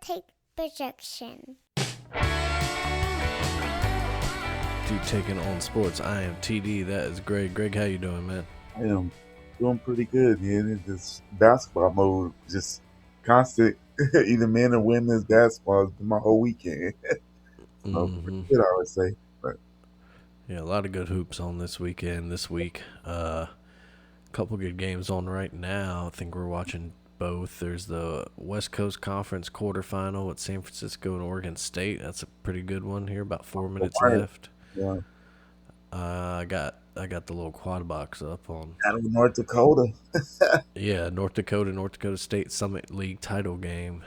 take projection. Dude, taking on sports. I am TD. That is Greg. Greg, how you doing, man? I am doing pretty good, man. It's just basketball mode, just constant. Either men or women's basketball has been my whole weekend. So pretty good, I would say. But Yeah, a lot of good hoops on this weekend. This week, couple good games on right now. I think we're watching both. There's the West Coast Conference quarterfinal with San Francisco and Oregon State. That's a pretty good one here. About 4 minutes right, left. yeah, I got the little quad box up on. out of North Dakota. Yeah, North Dakota State Summit League title game.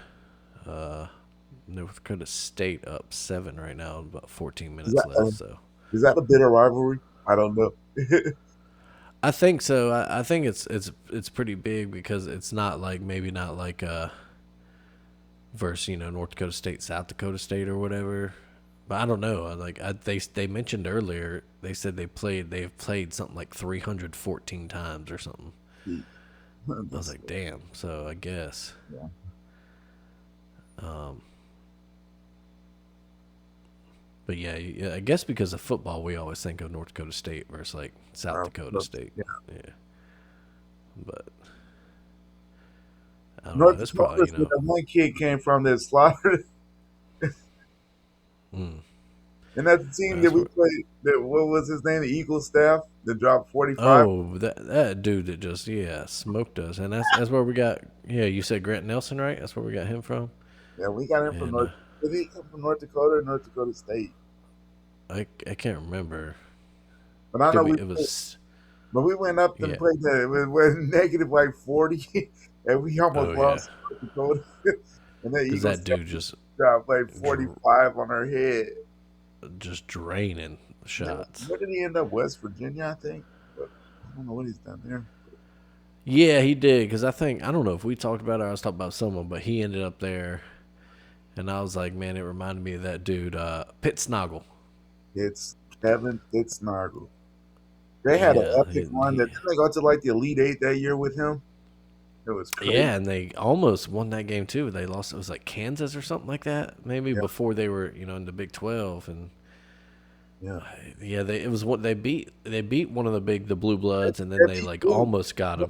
North Dakota State up 7 right now. About 14 Is minutes that left. So is that a bitter rivalry? I don't know. I think so. I think it's pretty big because it's not like versus North Dakota State, South Dakota State or whatever. But I don't know. They mentioned earlier, they said they've played something like 314 times or something. I was like, damn. So I guess. Yeah. But yeah, I guess because of football, we always think of North Dakota State versus like South Dakota State. Yeah. But I don't know. North That's Dakota, probably that one kid came from that slaughtered. And that's the team that That's we what. played. That what was his name? The Eagle staff that dropped 45. Oh, that dude that just smoked us, and that's where we got. Yeah, you said Grant Nelson, right? That's where we got him from. Yeah, we got him from And North. Did he come from North Dakota or North Dakota State? I can't remember. But I know It was. but we went up and Yeah. played that. It was negative like 40, and we almost Oh yeah, lost to North Dakota. And that because Eagles that dude just dropped like 45 on our head. draining Yeah. shots. Where did he end up? West Virginia, I think. But I don't know what he's done there. Yeah, he did. Because I don't know if we talked about it or I was talking about someone, but he ended up there, and I was like, man, it reminded me of that dude, Pittsnogle. It's Kevin Pittsnogles. They had an Yeah, epic run. Didn't they go to like the Elite Eight that year with him? It was crazy. yeah, and they almost won that game too. They lost. It was like Kansas or something like that, maybe Yeah, before they were in the Big 12. And yeah. yeah, it was what they beat. They beat one of the Blue Bloods, and then They they beat like Duke. almost got Then them.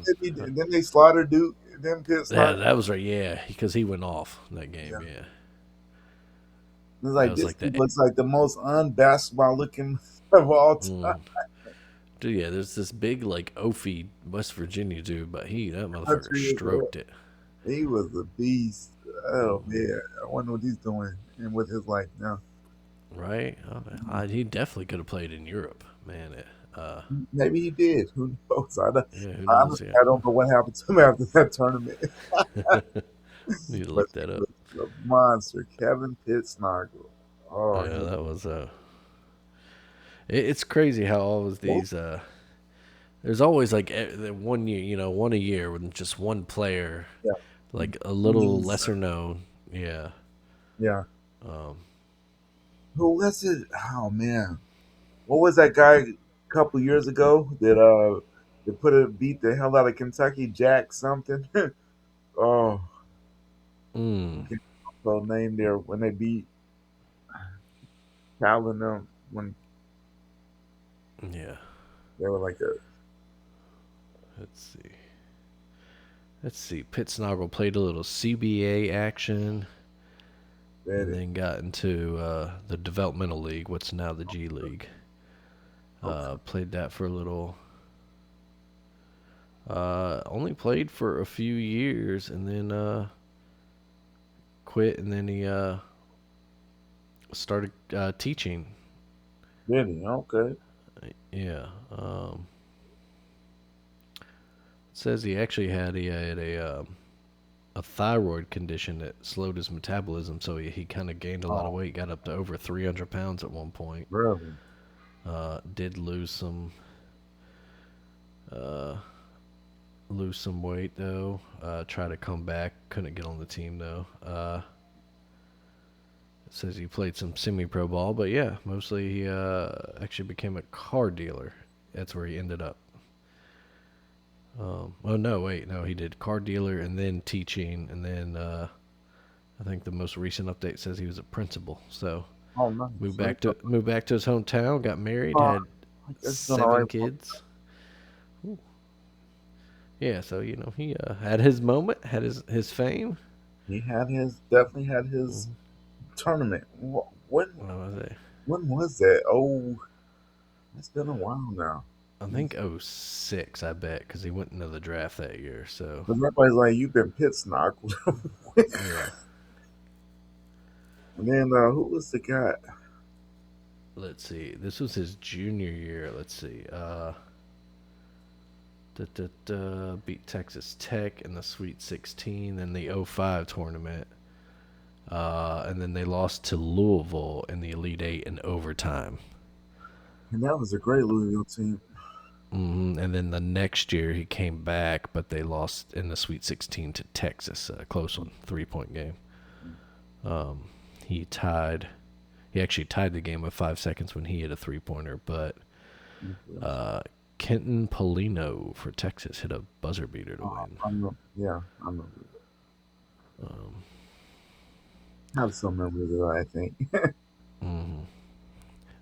they slaughtered Duke. Then Yeah, Pittsnogles. that was right. Yeah, because he went off in that game. Yeah. Yeah, It's that like was this like dude the. looks like the most unbasketball looking of all time. Mm, dude, yeah, there's this big like Ophi West Virginia dude, but that motherfucker Country as well. stroked it. He was a beast. Oh man, I wonder what he's doing and with his life now. Right? He definitely could have played in Europe, man. Maybe he did. Who knows? Yeah, who knows? Honestly, Yeah, I don't know what happened to him after that tournament. need to But look that he up. was a monster, Kevin Pittsnogles. Oh, Yeah, that was it's crazy how all of these there's always like the 1 year, one a year with just one player, yeah, like a little lesser known. Yeah. yeah. Um, Who was it? Oh man, what was that guy a couple years ago that beat the hell out of Kentucky? Jack something. Oh, I mm, can't remember the name there when they beat Cal and them when yeah. they were like a Let's see. Pittsnogle played a little CBA action, and that. then got into the developmental league, what's now the G League. Okay. Played that for a little. Only played for a few years, and then quit, and then he started teaching. Did he? Okay. Yeah. It says he actually had a thyroid condition that slowed his metabolism, so he kind of gained a lot of Oh, weight, got up to over 300 pounds at one point. really? Did uh, lose some weight though. Tried to come back, couldn't get on the team though. It says he played some semi-pro ball, but yeah, mostly he actually became a car dealer. That's where he ended up. Oh no, wait, no, he did car dealer and then teaching, and then I think the most recent update says he was a principal. So Oh, nice. moved back to his hometown, got married, Uh, had I guess doing all 7 right. kids. Ooh. Yeah, so he had his moment, had his fame. He had his definitely had his Mhm. tournament. When What was it? when was that? Oh, it's been a while now. I think '06, I bet, because he went into the draft that year. So Because everybody's like, you've been Pittsnogles. yeah, And then who was the guy? let's see. This was his junior year. Let's see. Beat Texas Tech in the Sweet 16, then the '05 tournament, and then they lost to Louisville in the Elite Eight in overtime. And that was a great Louisville team. And then the next year he came back, but they lost in the Sweet 16 to Texas, a close one, 3-point game. Um, he tied. He actually tied the game with 5 seconds when he hit a 3-pointer, but uh, Kenton Polino for Texas hit a buzzer beater to win. Yeah, I remember. Um, I have some memories of that, I think. hmm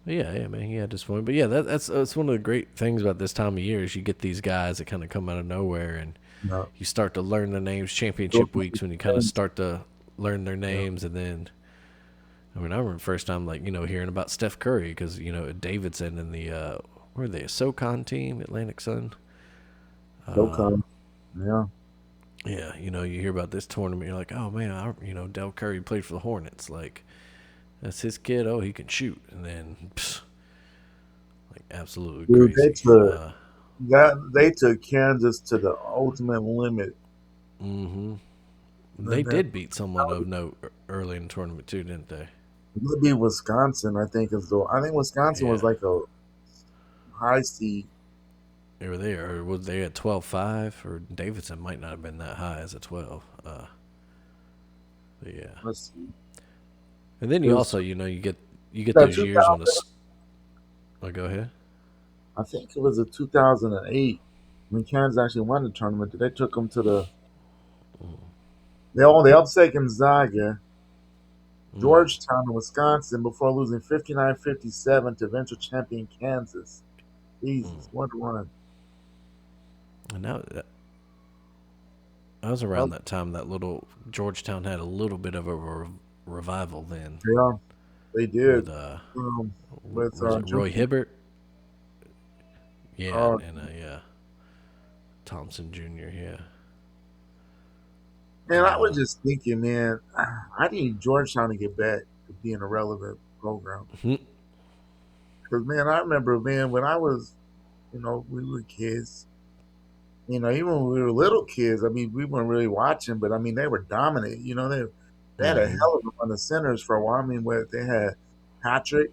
yeah, man, he had his fun. But yeah, that's one of the great things about this time of year is you get these guys that kind of come out of nowhere and Yeah. you start to learn their names. Those Championship were weeks the when you kind of games. start to learn their Yeah. names, and then I mean, I remember the first time hearing about Steph Curry because Davidson and the where are they, a SoCon team, Atlantic Sun. So Uh, come. Yeah. yeah, you hear about this tournament, you're like, oh man, Del Curry played for the Hornets, like that's his kid. Oh, he can shoot, and then like absolutely Dude, crazy. they took Kansas to the ultimate limit. hmm They And then did beat someone of note early in the tournament too, didn't they? it be Wisconsin, I think is the I think Wisconsin was Yeah, like a high seed. they were there. Or was they at 12-5? Or Davidson might not have been that high as a 12. But yeah, Let's see. and then It you was also you get that those years when 2000, oh, go ahead. I think it was a 2008 when Kansas actually won the tournament. They took them to they upset Gonzaga, Mm. Georgetown, and Wisconsin before losing 59-57 to eventual champion Kansas. Jesus, what a run. And now that was around Well, that time that little Georgetown had a little bit of a revival then yeah, they did. with Um, with was it Roy Junior. Hibbert? Yeah, Uh, and yeah, Thompson Jr. Yeah. man, I was Uh, just thinking, man, I need Georgetown to get back to being a relevant program. Because, man, I remember, man, when I was, we were kids, even when we were little kids, I mean, we weren't really watching, but I mean, they were dominant. They had a mm-hmm. hell of a run of centers for a while. I mean, they had Patrick,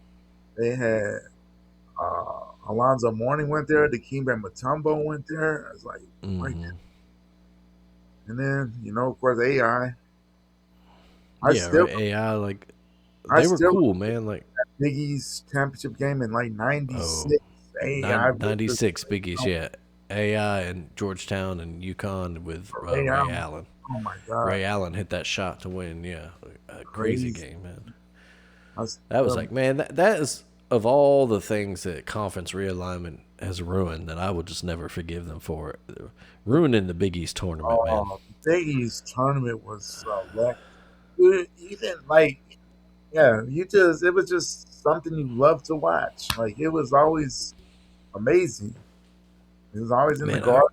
they had Alonzo Mourning went there, Dikembe Mutombo went there. I was like, wait. Mm-hmm. And then, of course, AI. I Yeah, still, right. AI, like I they were still cool, man. Like Big East championship game in like oh, '96. AI versus 96 biggies, yeah. AI and Georgetown and UConn with AI. Ray Allen. Oh my God, Ray Allen hit that shot to win. Yeah, a crazy crazy! game, man. I That was still, like, man, that is of all the things that conference realignment has ruined that I will just never forgive them for. Ruining the Big East tournament, man. Big East tournament was electric. You didn't like, yeah. It was just something you loved to watch. Like it was always amazing. It was always in the Man, garden.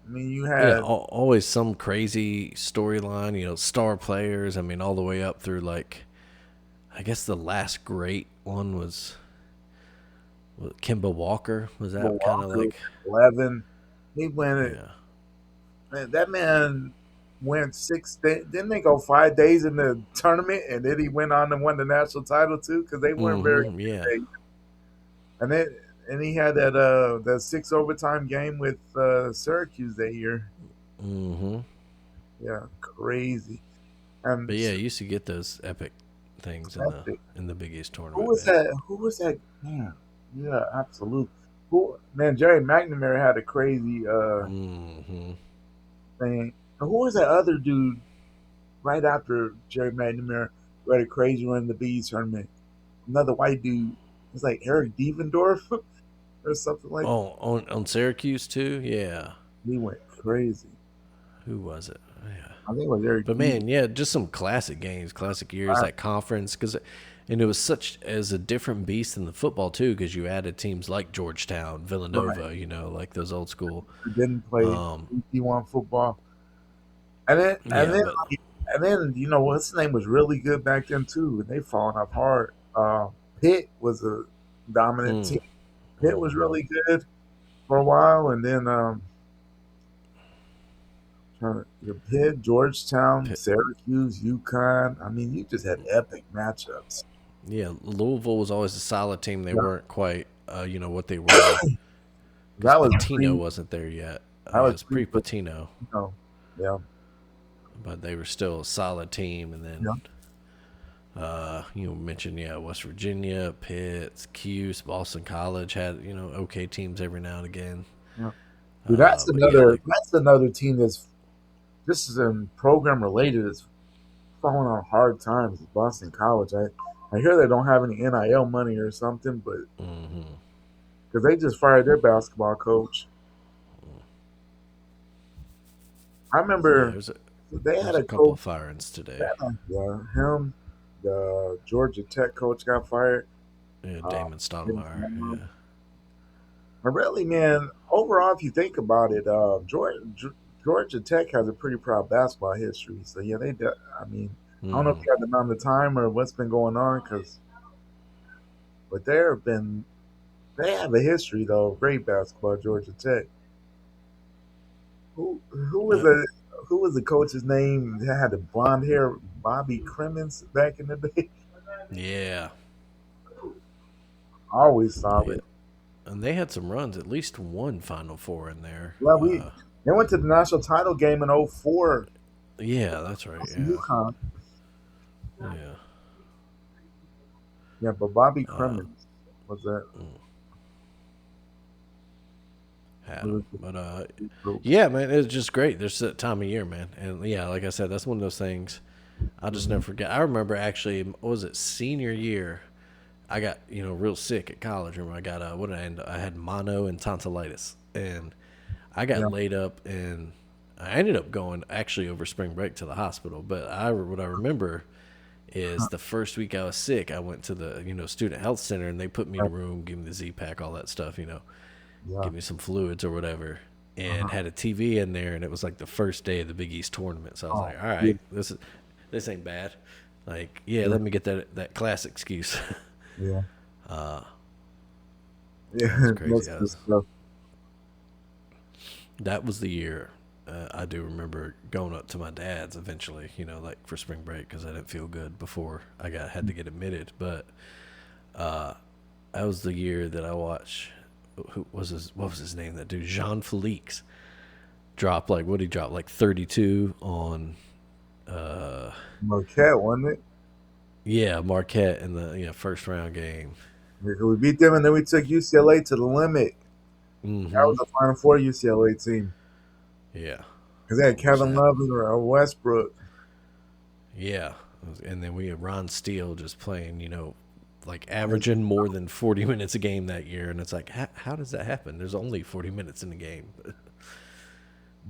I mean, you yeah, had always some crazy storyline. Star players. I mean, all the way up through like, I guess the last great one was Kimba Walker. Was that kind of Walker like, 11. He went. yeah. That man went 6 days. Didn't they go 5 days in the tournament, and then he went on and won the national title too? Because they weren't very Yeah. good. And then and he had that 6 overtime game with Syracuse that year. hmm Yeah, crazy. But And yeah, you used to get those epic things in the epic. Big East Who tournament, was man. that? Who was that? Man, yeah, absolute. Who man? Jerry McNamara had a crazy hmm thing. And who was that other dude? right after Jerry McNamara, we had a crazy run in the Bees tournament. Another white dude, it's like Eric Devendorf or something like that. Oh, on Syracuse too. Yeah. He went crazy. Who was it? Yeah. I think it was Eric But Devendorf. man, yeah, just some classic games, classic years, that conference, and it was such as a different beast in the football too, because you added teams like Georgetown, Right. Villanova, like those old school. Who didn't play Um, D1 football. And then and yeah, then but and then what's his name was really good back then too, and they falling off hard. Pitt was a dominant mm, team. Pitt was really good for a while, and then your Pitt, Georgetown, Pitt, Syracuse, UConn. I mean, you just had epic matchups. yeah, Louisville was always a solid team. They Yeah, weren't quite, what they were because that was Patino pre. wasn't there yet. That Yeah, was it's pre. pre Patino, Yeah, but they were still a solid team. And yeah, then you mentioned, West Virginia, Pitt, Cuse, Boston College had, okay teams every now and again. yeah. Dude, But yeah, like, that's another team that's this is in program related. It's falling on hard times. Boston College. I hear they don't have any NIL money or something, but hmm because they just fired their basketball coach. I yeah, remember they had there's a a couple coach. of firings today. Yeah, him, the Georgia Tech coach got fired. Yeah, Uh, Damon Stoudemire. Yeah. but really, man, overall, if you think about it, Georgia Tech has a pretty proud basketball history. So yeah, I mean, I don't know if hmm you have the amount of time or what's been going on, but they have a history though. Great basketball, Georgia Tech. Who was Uh, the who was the coach's name that had the blonde hair? Bobby Crimmins back in the day. yeah. Always Yeah. solid. And they had some runs, at least one Final Four in there. Well, they went to the national title game in '04. Yeah, that's right. That's Yeah. UConn. Yeah. Yeah, but Bobby Uh, Crimmins was that. had Was them. the But group. yeah, man, it's just great. There's that time of year, man. And yeah, like I said, that's one of those things I'll just never Mhm. forget. I remember actually, what was it, senior year? I got real sick at college. Remember, I got what did I end up? I had mono and tonsillitis, and I got Yeah. laid up, and I ended up going actually over spring break to the hospital. But what I remember is the first week I was sick, I went to the student health center, and they put me in a room, gave me the Z pack, all that stuff, Yeah. give me some fluids or whatever, and Uh-huh. had a TV in there, and it was like the first day of the Big East tournament. So I was Oh, like, all yeah. right, this ain't bad. Like, yeah, Yeah. let me get that class excuse. Yeah. uh, that was Yeah. crazy. That's good stuff. That was the year. I do remember going up to my dad's eventually, like for spring break because I didn't feel good before I had to get admitted. But that was the year that I watched. What was his name? That dude, Jean Felix, dropped like what he dropped like 32 on. Marquette, wasn't it? Yeah, Marquette in the first round game. We beat them, and then we took UCLA to the limit. That Mm-hmm. was the Final Four UCLA team Yeah, because they had which Kevin that Love and Westbrook. yeah, and then we had Ron Steele just playing, like averaging more than 40 minutes a game that year, and it's like, how does that happen? There's only 40 minutes in the game.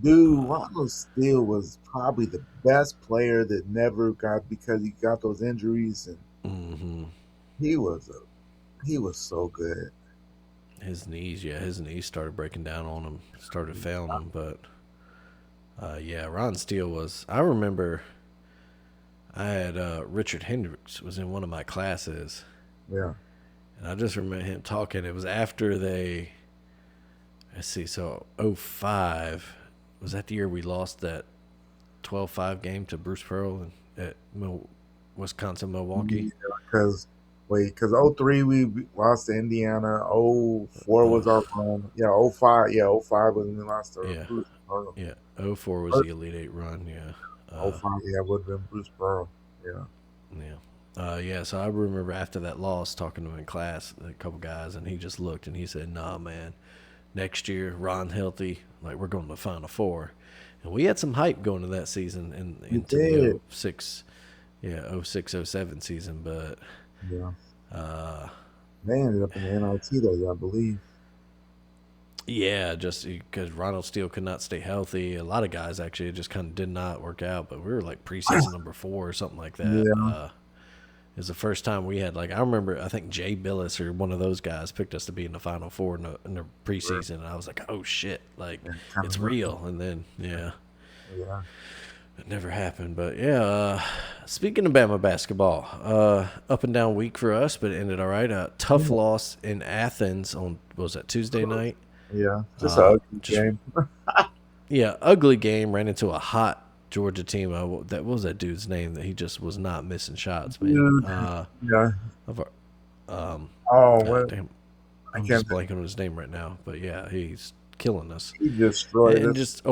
Dude, Ronald Steele was probably the best player that never got because he got those injuries, and hmm he was he was so good. his knees started breaking down on him, started failing him, but yeah, Ron Steele was. I remember I had Richard Hendricks was in one of my classes, Yeah, and I just remember him talking. It was after they, let's see, so '05 was that the year we lost that 12-5 game to Bruce Pearl at Wisconsin Milwaukee. because because '03 we lost to Indiana. '04 was our run. Yeah, '05. Yeah, '05 was when we lost to Yeah, Bruce Pearl. yeah. '04 was the Elite Eight run. Yeah, '05, yeah, would have been Bruce Pearl. Yeah. yeah. Yeah, so I remember after that loss talking to him in class, a couple guys, and he just looked and he said, "Nah, man, next year, Ron healthy, like we're going to the Final Four." And we had some hype going to that season and We into the did. '06, yeah, '06 '07 season. But Yeah. uh, They ended up in the NIT that year, I believe. yeah, just because Ronald Steele could not stay healthy. A lot of guys actually it just kind of did not work out. But we were like preseason number 4 or something like that. Yeah. It was the first time we had like I remember I think Jay Billis or one of those guys picked us to be in the Final Four in the Right. preseason, and I was like, oh shit, like Yeah. Kind it's of. real. And then yeah, Yeah. it never happened. But yeah, speaking of Bama basketball, up and down week for us, but it ended all right. Tough Yeah. loss in Athens on what was that Tuesday night? Yeah. Just an ugly Just game. yeah, ugly game. Ran into a hot Georgia team. That what was that dude's name that he just was not missing shots, man. Dude. Yeah. Of our, um, Oh, what? damn, I I'm can't just think. blanking on his name right now. But yeah, he's killing us. He destroyed And us. just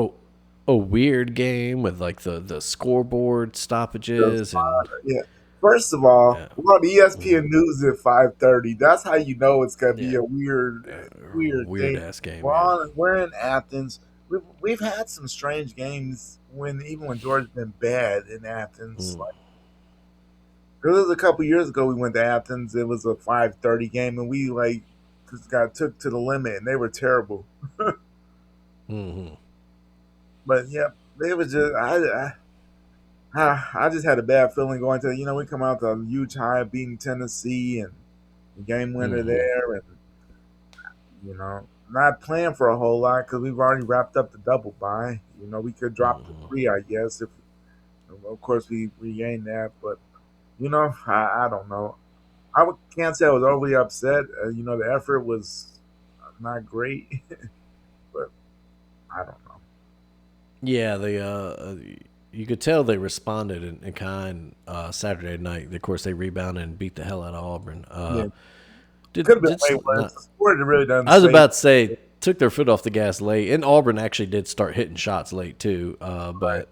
a weird game with like the scoreboard stoppages and Yeah. First of all, yeah, we're on mhm, ESPN News at 5:30. That's how you know it's gonna be yeah, a weird, weird weird thing. ass game. We're Yeah. on. We're in Athens. We've had some strange games when even when Georgia's been bad in Athens. Mm, Like, there was a couple years ago we went to Athens. It was a 5:30 game, and we like just got took to the limit, and they were terrible. mm-hmm. But yeah, they was just I just had a bad feeling going to we come out to a huge high beating Tennessee and the game winner Mm-hmm. there and not playing for a whole lot because we've already wrapped up the double bye. We could drop to Mm-hmm. 3, I guess, if of course we regain that. But I don't know. Can't say I was overly upset. The effort was not great, but I don't know. Yeah, they you could tell they responded in kind Saturday night. Of course, they rebounded and beat the hell out of Auburn. Yeah, could have Did been way worse. not. The sport really doesn't I was say about to say took their foot off the gas late, and Auburn actually did start hitting shots late too. right.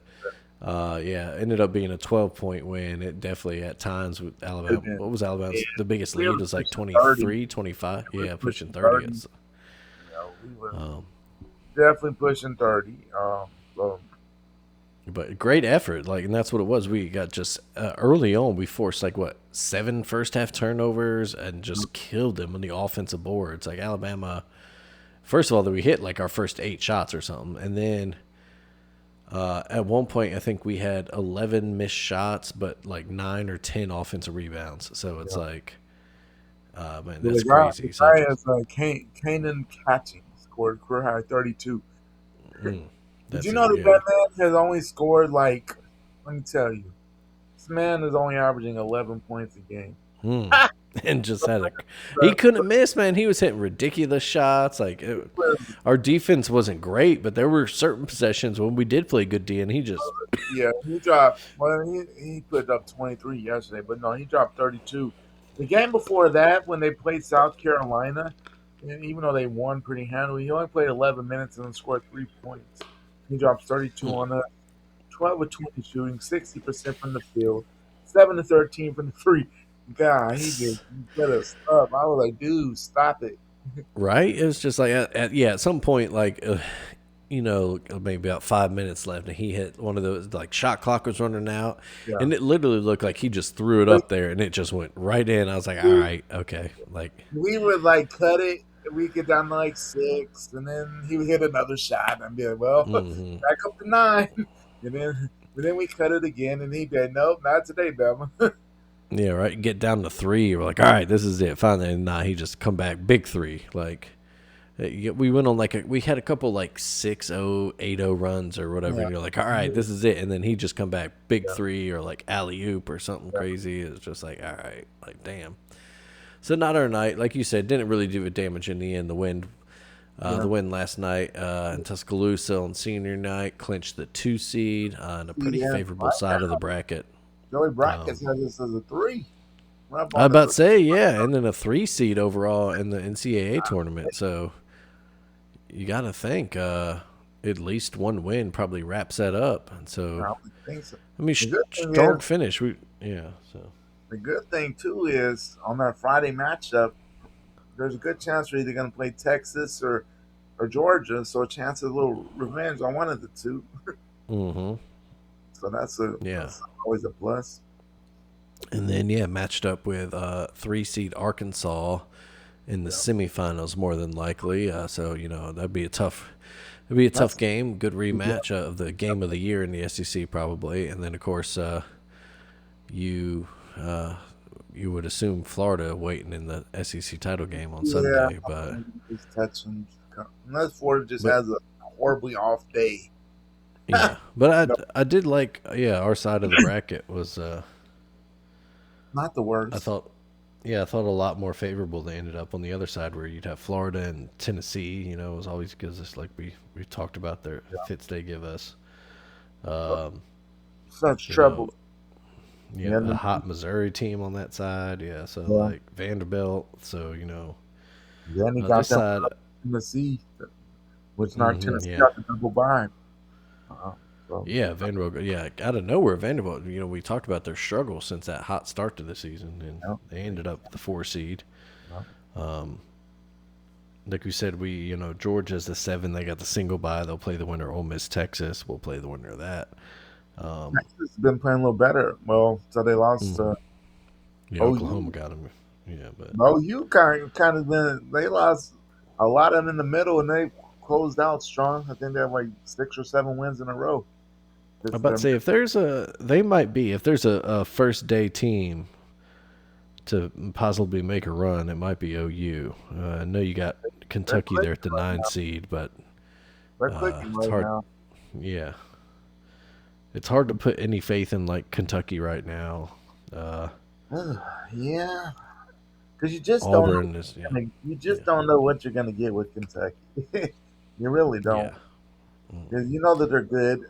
But yeah, ended up being a 12-point win. It definitely at times with Could Alabama. have been. What was Alabama's the biggest We were lead? It was like pushing 30. 23, 25. We were Yeah, pushing pushing 30. 30. We was Um, definitely pushing 30. So But great effort, like, and that's what it was. We got just early on. We forced like what 7 first half turnovers and just killed them on the offensive boards. Like Alabama, first of all, that we hit like our first 8 shots or something, and then at one point I think we had 11 missed shots, but like 9 or 10 offensive rebounds. So it's yeah. like, man, The that's guy, the crazy. So guy just is Kanan Catching scored career high 32. Did you that's know it. that Yeah. that man has only scored like? Let me tell you, this man is only averaging 11 points a game. Hmm. And just had a he But, couldn't miss, man. He was hitting ridiculous shots. Like our defense wasn't great, but there were certain possessions when we did play good D, and he just yeah, he dropped. Well, he put up 23 yesterday, but no, he dropped 32. The game before that, when they played South Carolina, and even though they won pretty handily, he only played 11 minutes and scored 3 points. He drops 32 on us, 12 of 20 shooting, 60% from the field, 7 to 13 from the free. God, he just set us up. I was like, dude, stop it. right. It was just like yeah, at some point, like maybe about 5 minutes left, and he hit one of those like shot clock was running out, Yeah. and it literally looked like he just threw it But up there, and it just went right in. I was like, all dude, right, okay, like we would like cut it. We get down to like 6, and then he would hit another shot, and I'd be like, "Well, hmm back up to 9." And then we cut it again, and he'd be like, "Nope, not today, Bama." yeah, right. Get down to 3. We're like, all right, this is it. Finally, and nah, he just come back big 3, like. We went on like we had a couple like 6-0, 8-0 runs or whatever, Yeah, and you're like, all right, this is it. And then he just come back big yeah, 3 or like alley oop or something yeah, crazy. It's just like, all right, like damn. So not our night, like you said, didn't really do it damage in the end. yeah. The win last night in Tuscaloosa on senior night clinched the 2 seed on a See, pretty yeah, favorable right side of the now, bracket. Joey Brackets Um, has this as a 3. We're up I on the about to 3. say yeah, and then a 3 seed overall in the NCAA tournament. So you got to think at least one win probably wraps that up. And I so, don't think so. I mean, The good thing strong is, finish. Yeah. So, the good thing too is on that Friday matchup, there's a good chance we're either going to play Texas or Georgia, so a chance of a little revenge on one of the two. Mm-hmm. So Yeah. that's always a plus. And then matched up with 3 seed Arkansas in the Yeah, semifinals more than likely. So that'd be a tough that's game. Good yeah, rematch of the game of the year in the SEC probably. And then of course you uh, you would assume Florida waiting in the SEC title game on yeah. Sunday, but Just touching. Unless Florida just but has a horribly off day. yeah, but No, I did like our side of the bracket was not the I worst. thought I thought a lot more favorable. They ended up on the other side where you'd have Florida and Tennessee. You know, it was always gives us like we talked about their fits they give us. But Um, such you know, trouble. yeah, Yeah, a hot Missouri team on that side. Yeah, so yeah. like Vanderbilt. So Then he got this them side. Tennessee, which knocked Hmm, Tennessee yeah, out the double bye. So yeah, Vanderbilt. Yeah, out of nowhere, Vanderbilt. We talked about their struggle since that hot start to the season, and yeah, they ended up with the 4 seed. yeah. Um, like we said, Georgia's the 7. They got the single bye. They'll play the winner. Ole Miss, Texas. We'll play the winner of that. Um, Texas has been playing a little better. Well, so they lost mhm. Yeah, Oklahoma OU. got them. Yeah, but OU kind of been they lost a lot of them in the middle, and they closed out strong. I think they have like 6 or 7 wins in a row. I'm It's about to them. say if there's a first day team to possibly make a run, it might be OU. I know you got They're Kentucky there clicking at the right 9 now. seed, but They're clicking it's right hard. now. Yeah, it's hard to put any faith in like Kentucky right now. Uh, Yeah, because you just don't know. Auburn is You just yeah, don't know what you're gonna get with Kentucky. You really don't, yeah. because you know that they're good,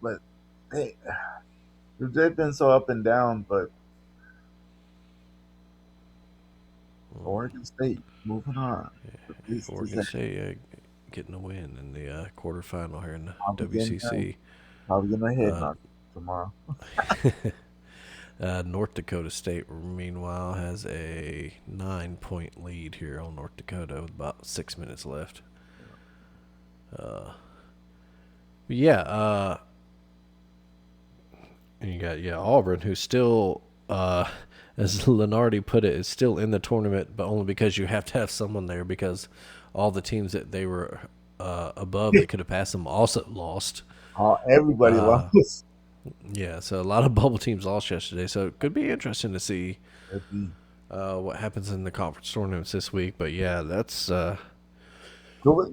but hey, they've been so up and down. But Oregon State moving on. But this is Oregon State getting a win in the quarterfinal here in the probably WCC. getting a head Uh, knock tomorrow. North Dakota State, meanwhile, has a 9-point lead here on North Dakota with about 6 minutes left. Yeah, and you got Auburn, who's still, as Lenardi put it, is still in the tournament, but only because you have to have someone there because all the teams that they were above that could have passed them also lost. Everybody Uh, lost. yeah, so a lot of bubble teams lost yesterday, so it could be interesting to see Could be. what happens in the conference tournaments this week. But yeah, that's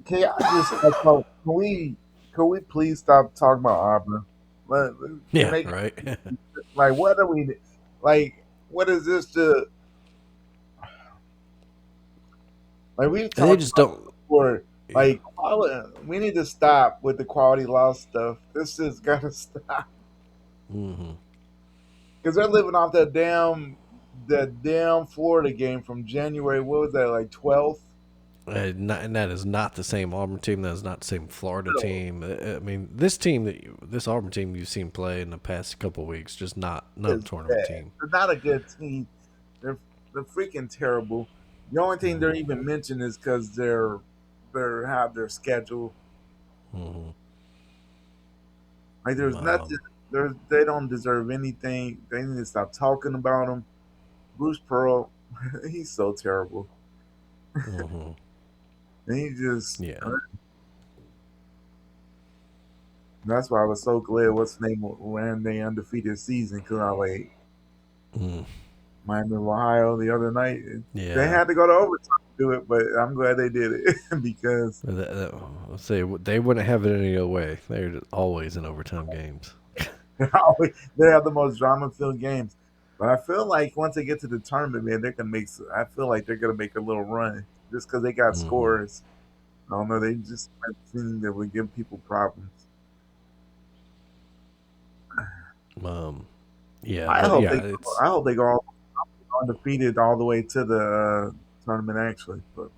Can I just can we please stop talking about Auburn? yeah, Make right. like what are we like? What is this to like? We've And they talked just about don't. it before. Yeah. Like we need to stop with the quality loss stuff. This has got to stop Hmm. because they're living off that damn Florida game from January. What was that like 12th? And that is not the same Auburn team. That is not the same Florida No, team. I mean, this Auburn team you've seen play in the past couple of weeks, just not a it's tournament bad. team. They're not a good team. They're freaking terrible. The only thing they're even mentioned is because they have their schedule. Hmm. Like there's nothing. Um, They don't deserve anything. They need to stop talking about them. Bruce Pearl, he's so terrible. hmm. And he just Yeah. that's why I was so glad what's the name ran the undefeated season because I like Mm. Miami of Ohio the other night. They Yeah. had to go to overtime to do it, but I'm glad they did it because I'll say they wouldn't have it any other way. They're always in overtime games. they have the most drama-filled games. But I feel like once they get to the tournament, man, they're gonna make. I feel like they're gonna make a little run just because they got Hmm. scores. I don't know. They just a team that would give people problems. Um, yeah, I but hope yeah, they. it's I hope they go undefeated all the way to the tournament. Actually, but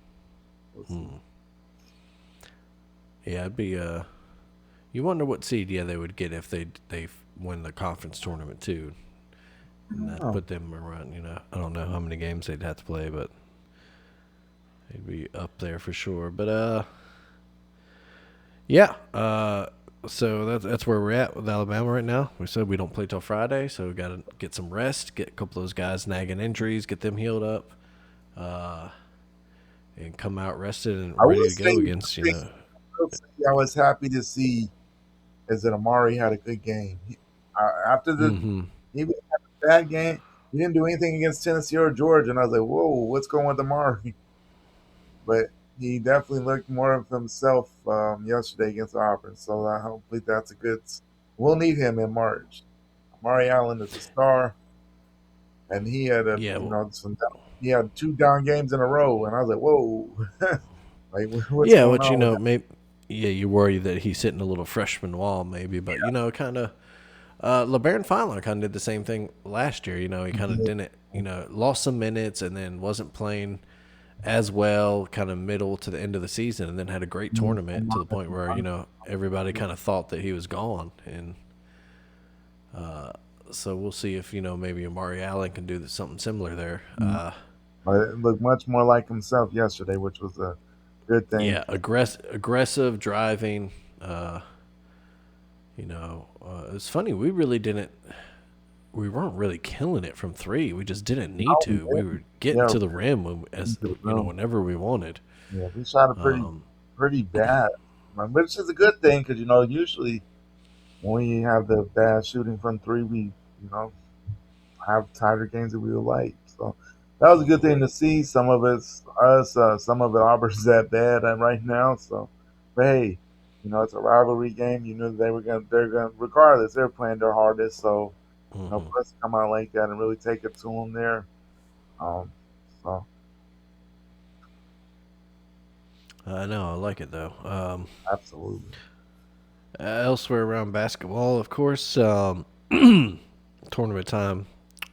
we'll see. hmm. Yeah, it'd be you wonder what seed they would get if they win the conference tournament too, and that Oh, put them around. I don't know how many games they'd have to play, but they'd be up there for sure. But Yeah. So that's where we're at with Alabama right now. We said we don't play till Friday, so we got to get some rest, get a couple of those guys nagging injuries, get them healed up, uh, and come out rested and I ready will to say, go one against thing I will say I was happy to see is that Amari had a good game. After Mm-hmm. he had a bad game, he didn't do anything against Tennessee or Georgia, and I was like, whoa, what's going on with Amari? But he definitely looked more of himself yesterday against Auburn. So hopefully that's a good. We'll need him in March. Amari Allen is a star, and he had Yeah. he had two down games in a row, and I was like, whoa, like what's Yeah. going What you on with know, that? maybe. Yeah, you worry that he's hitting a little freshman wall, maybe, but kind of. LeBaron Fowler kind of did the same thing last year. He kind of didn't. Lost some minutes and then wasn't playing as well, kind of middle to the end of the season, and then had a great tournament to the point where everybody kind of thought that he was gone, and so we'll see if maybe Amari Allen can do something similar there. But it looked much more like himself yesterday, which was a good thing. Yeah, aggressive driving. It's funny, we really didn't. We weren't really killing it from three. We just didn't need Oh, to. We were getting yeah, to the rim whenever we wanted. yeah, we shot it pretty bad, which is a good thing because usually when we have the bad shooting from three, we have tighter games that we would like. So that was a good thing to see. Some of it's us, some of it Auburn's that bad right now. So, but hey, it's a rivalry game. You knew they're gonna regardless. They're playing their hardest. So, Hmm. for us to come out like that and really take it to them there. Um, so I know, I like it though. absolutely, Elsewhere around basketball, of course, tournament time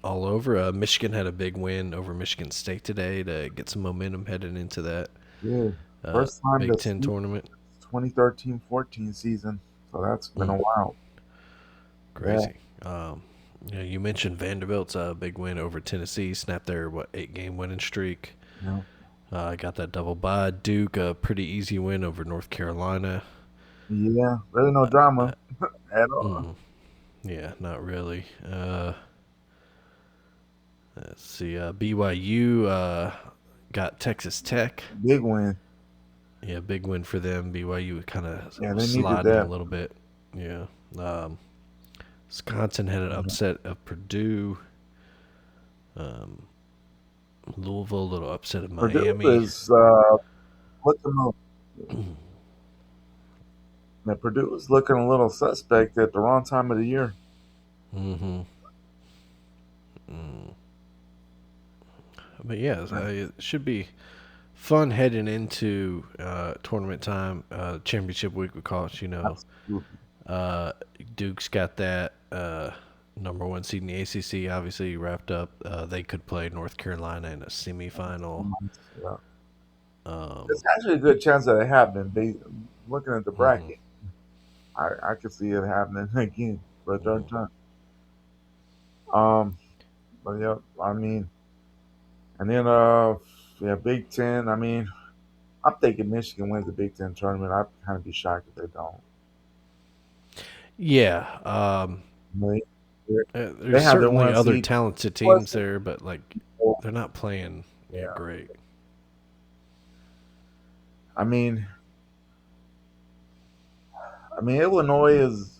all over. Michigan had a big win over Michigan State today to get some momentum heading into that yeah. First time Big this Ten tournament. 2013-14 season. So that's been a Mm, while. Yeah, crazy. You mentioned Vanderbilt's big win over Tennessee, snapped their 8-game winning streak. yeah, Got that double bye. Duke, a pretty easy win over North Carolina. yeah. Really no drama at all. Mm, yeah, not really. Let's see. BYU got Texas Tech. Big win. Yeah, big win for them. BYU kind of Yeah, was they needed sliding a that. little bit. Yeah. Um, Wisconsin had an upset of Purdue. Um, Louisville, a little upset of Purdue Miami. is looking. Man, Purdue is looking a little suspect at the wrong time of the year. Mm-hmm. Mm. But yeah, it should be fun heading into tournament time, championship week. We call it. Absolutely. Uh, Duke's got that number one seed in the ACC. Obviously wrapped up. They could play North Carolina in a semifinal. Yeah. Um, There's actually a good chance that it happened. Looking at the mhm, bracket, I could see it happening again for a third mhm. time. But yeah, I mean, and then yeah, Big Ten. I mean, I'm thinking Michigan wins the Big Ten tournament. I'd kind of be shocked if they don't. Yeah, They, there's they have their certainly one other seed. talented teams Plus, there, but they're not playing yeah, great. I mean, Illinois is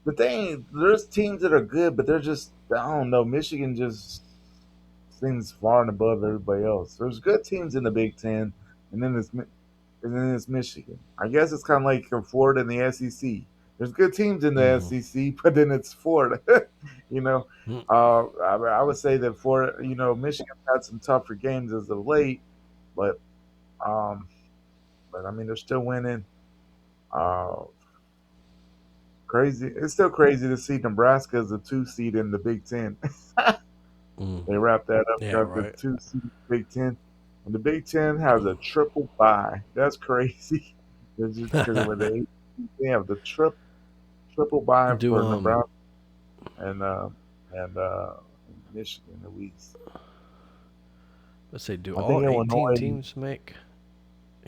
the thing. There's teams that are good, but they're just I don't know. Michigan just seems far and above everybody else. There's good teams in the Big Ten, and then it's Michigan. I guess it's kind of like Florida and the SEC. There's good teams in the Hmm. SEC, but then it's Florida. you know, I would say that Florida, Michigan had some tougher games as of late, but um, I mean they're still winning. Uh, Crazy. It's still crazy to see Nebraska as a two seed in the Big Ten. Mm. They wrapped that up, Yeah, got the right. two seed Big Ten, and the Big Ten has a triple bye. That's crazy. It's just because when they have the triple bye Do for Nebraska and and Michigan at least. let's say, do I think all 18 Illinois. teams make?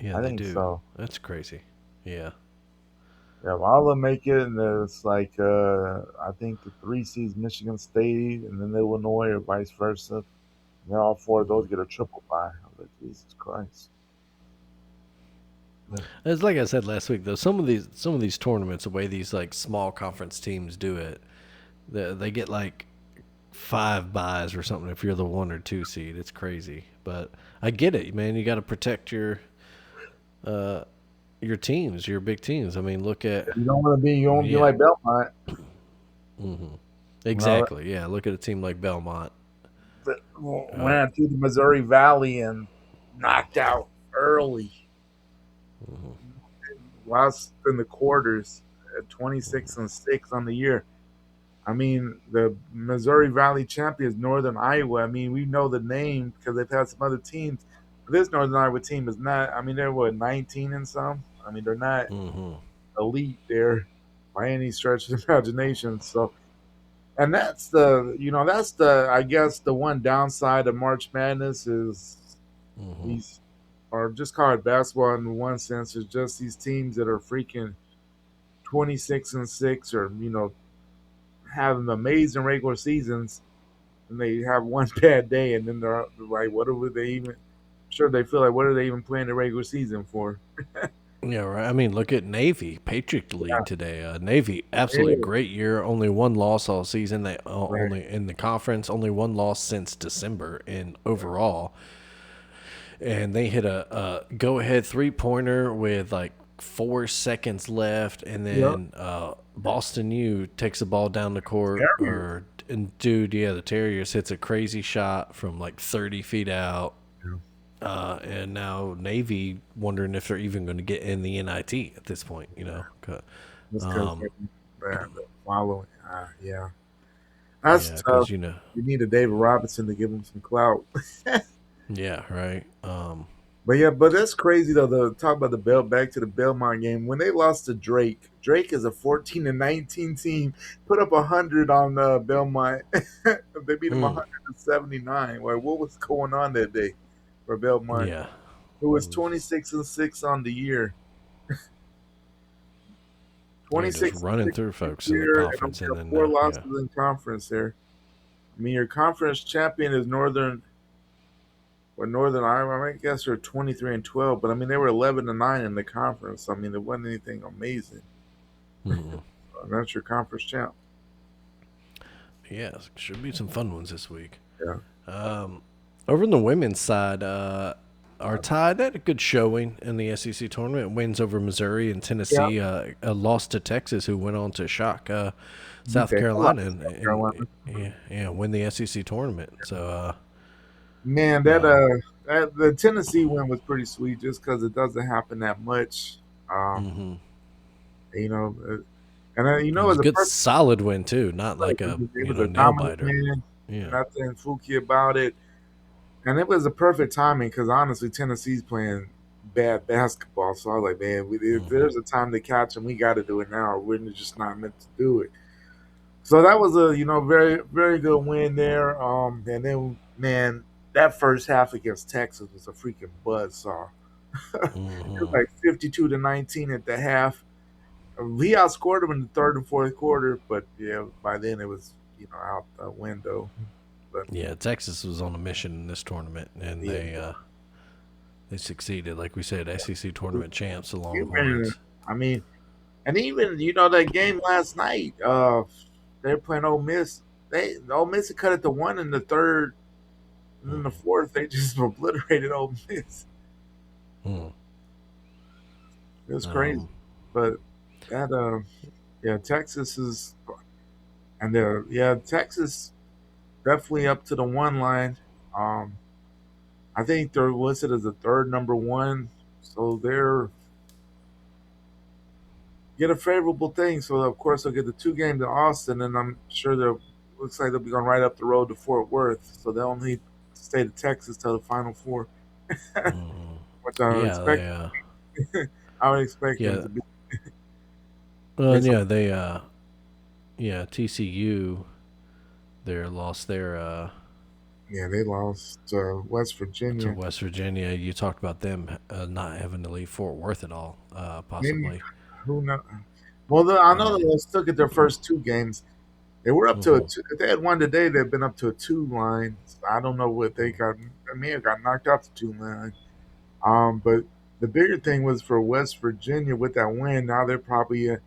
Yeah, I they think do. so. That's crazy. Yeah. Yeah, all of them make it, and it's like I think the three seeds Michigan State, and then Illinois, or vice versa. And then all four of those get a triple bye. I was like, Jesus Christ. Yeah. It's like I said last week, though. Some of these tournaments, the way these like small conference teams do it, they get like 5 buys or something if you're the 1 or 2 seed. It's crazy, but I get it, man. You got to protect uh your teams, your big teams. I mean, look at You don't want to be, you don't be yeah, like Belmont. You know, exactly. Yeah, look at a team like Belmont. that Uh, ran through the Missouri Valley and knocked out early, lost in the quarters at 26-6 on the year. I mean, the Missouri Valley champions, Northern Iowa. I mean, we know the name because they've had some other teams. But this Northern Iowa team is not. I mean, they're what 19 and some. I mean, they're not elite there by any stretch of the imagination. So, and that's the I guess the one downside of March Madness is these, or just call it basketball in one sense, is just these teams that are freaking 26-6, or having amazing regular seasons, and they have one bad day, and then they're like, what are they even? Sure, they feel like, what are they even playing the regular season for? Yeah, right. I mean, look at Navy Patriot League Yeah, today. Navy, absolutely yeah, great year. Only one loss all season. They right. only in the conference. Only one loss since December in overall. And they hit a go-ahead three-pointer with like 4 seconds left, and Yep. then Boston U takes the ball down the court, Terriers. or and dude, yeah, the Terriers hits a crazy shot from like 30 feet out. Yeah. And now Navy wondering if they're even going to get in the NIT at this point, you know. Just because Um, the following. Yeah, that's yeah, tough. because you know, You need a David Robinson to give him some clout. yeah, right. But yeah, but that's crazy though. The talk about the back to the Belmont game when they lost to Drake. Drake is a 14-19 team. Put up 100 on Belmont. They beat them Mm, 179. Like, what was going on that day for Belmont? yeah, It it was was, 26-6 on the year. they're just 26 and running 6 through on folks the in the year, and conference, we and got then four yeah, losses in conference there. I mean, your conference champion is Northern Iowa. I guess they're 23-12, but I mean they were 11-9 in the conference. I mean, it wasn't anything amazing. mm, That's your conference champ. yeah, should be some fun ones this week. Yeah. Um, Over on the women's side, our Tide had a good showing in the SEC tournament. Wins over Missouri and Yeah. Tennessee. A loss to Texas, who went on to shock Beat South the hell out Carolina of and, South and, Carolina. yeah, win the SEC tournament. So, Man, um, the Tennessee win was pretty sweet just because it doesn't happen that much. Um, hmm you know, and it was as a a good, person, solid win too. Not like a it was a nail dominant biter. win. Yeah. Nothing fluky about it, and it was a perfect timing because honestly, Tennessee's playing bad basketball. So I was like, man, if hmm there's a time to catch them, we got to do it now. We're just not meant to do it. So that was a very very good win there. And then man, that first half against Texas was a freaking buzzsaw. It was hmm like 52-19 at the half. We outscored them in the third and fourth quarter, but yeah, by then it was out the window. But Yeah, Texas was on a mission in this tournament, and yeah, they succeeded. Like we said, SEC tournament champs, the even Longhorns. I mean, and even that game last night, they were playing Ole Miss. Ole Miss had cut it to one in the third, and then the fourth they just obliterated Ole Miss. Hmm. It was crazy, Um, but that yeah, Texas is, and Texas definitely up to the one line. Um, I think they're listed as the third number one, so they're get a favorable thing. So of course they'll get the two games in Austin, and I'm sure they'll looks like they'll be going right up the road to Fort Worth. So they'll need to stay to Texas till the Final Four, mhm. which I would Yeah, expect. I would expect them yeah. to be. Well, Based on, yeah, yeah, TCU, they lost their yeah, they lost West to Virginia. West Virginia. You talked about them not having to leave Fort Worth at all, Maybe possibly. who knows? Well, I know they still get their first two games. They were up to a Mm-hmm. two. If they had won today, they'd been up to a two line. I don't know what they got. They may have got knocked off the two line. But the bigger thing was for West Virginia with that win. Now they're probably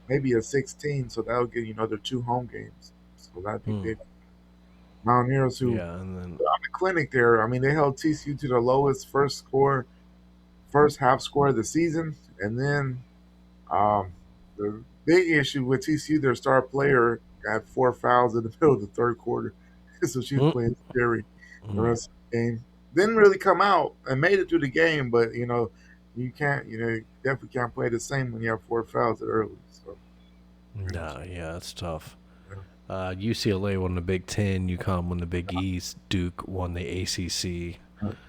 maybe a 16, so that'll get their two home games. So that'd be Mm. big. Mountaineers who Yeah, and then on the clinic there. I mean, they held TCU to the lowest first half score of the season, and then the big issue with TCU, their star player got four fouls in the middle of the third quarter, so she was mm, playing scary the mm, rest of the game. Didn't really come out and made it through the game, but you can't, you definitely can't play the same when you have four fouls that early. So, nah, yeah, that's tough. yeah. UCLA won the Big Ten, UConn won the Big East, Duke won the ACC.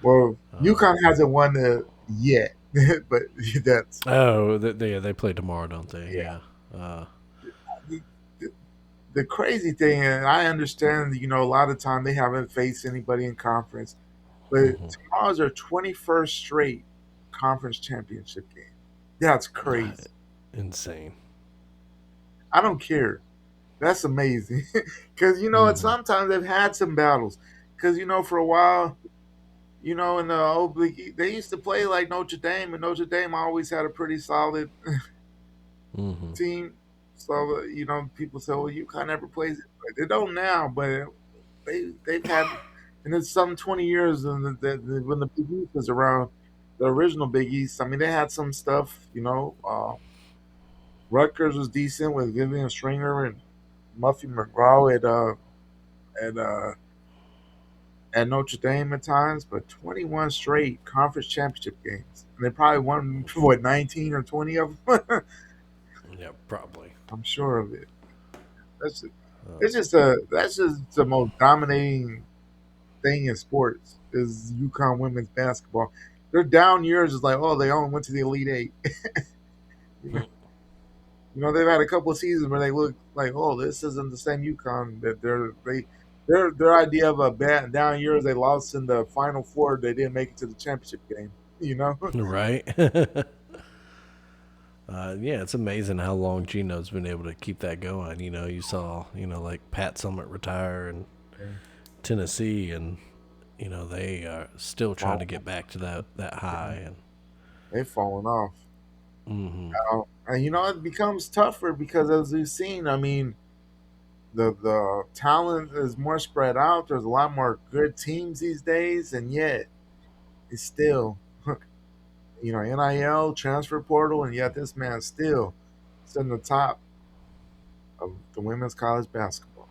Well, Um, UConn hasn't won it yet, but that's oh, they play tomorrow, don't they? yeah. Yeah. Uh, The, the crazy thing, and I understand, a lot of time they haven't faced anybody in conference, but mhm. tomorrow's their 21st straight conference championship game. That's Nah, crazy. insane. I don't care. That's amazing. Because, Hmm. sometimes they've had some battles. Because, for a while, in the old league, they used to play like Notre Dame, and Notre Dame always had a pretty solid Hmm. team. So, people say, well, UConn never plays it. They don't now, but they've had, and it's some 20 years when the Big East was around, the original Big East. I mean, they had some stuff. Rutgers was decent with Vivian Stringer and Muffy McGraw at uh, at Notre Dame at times, but 21 straight conference championship games, and they probably won what 19 or 20 of them. Yeah, probably. I'm sure of it. That's Uh, it's just that's just the most dominating thing in sports is UConn women's basketball. Their down years is like, oh, they only went to the Elite Eight. you know, they've had a couple of seasons where they look like, oh, this isn't the same UConn that their idea of a bad down year is they lost in the Final Four. They didn't make it to the championship game. right? Yeah, it's amazing how long Gino's been able to keep that going. You saw, like Pat Summitt retire in Yeah. Tennessee, and they are still trying to Fall- get back to that high. And They've fallen off. hmm And it becomes tougher because as we've seen, I mean, the talent is more spread out. There's a lot more good teams these days, and yet it's still, NIL transfer portal, and yet this man still sitting the top of the women's college basketball.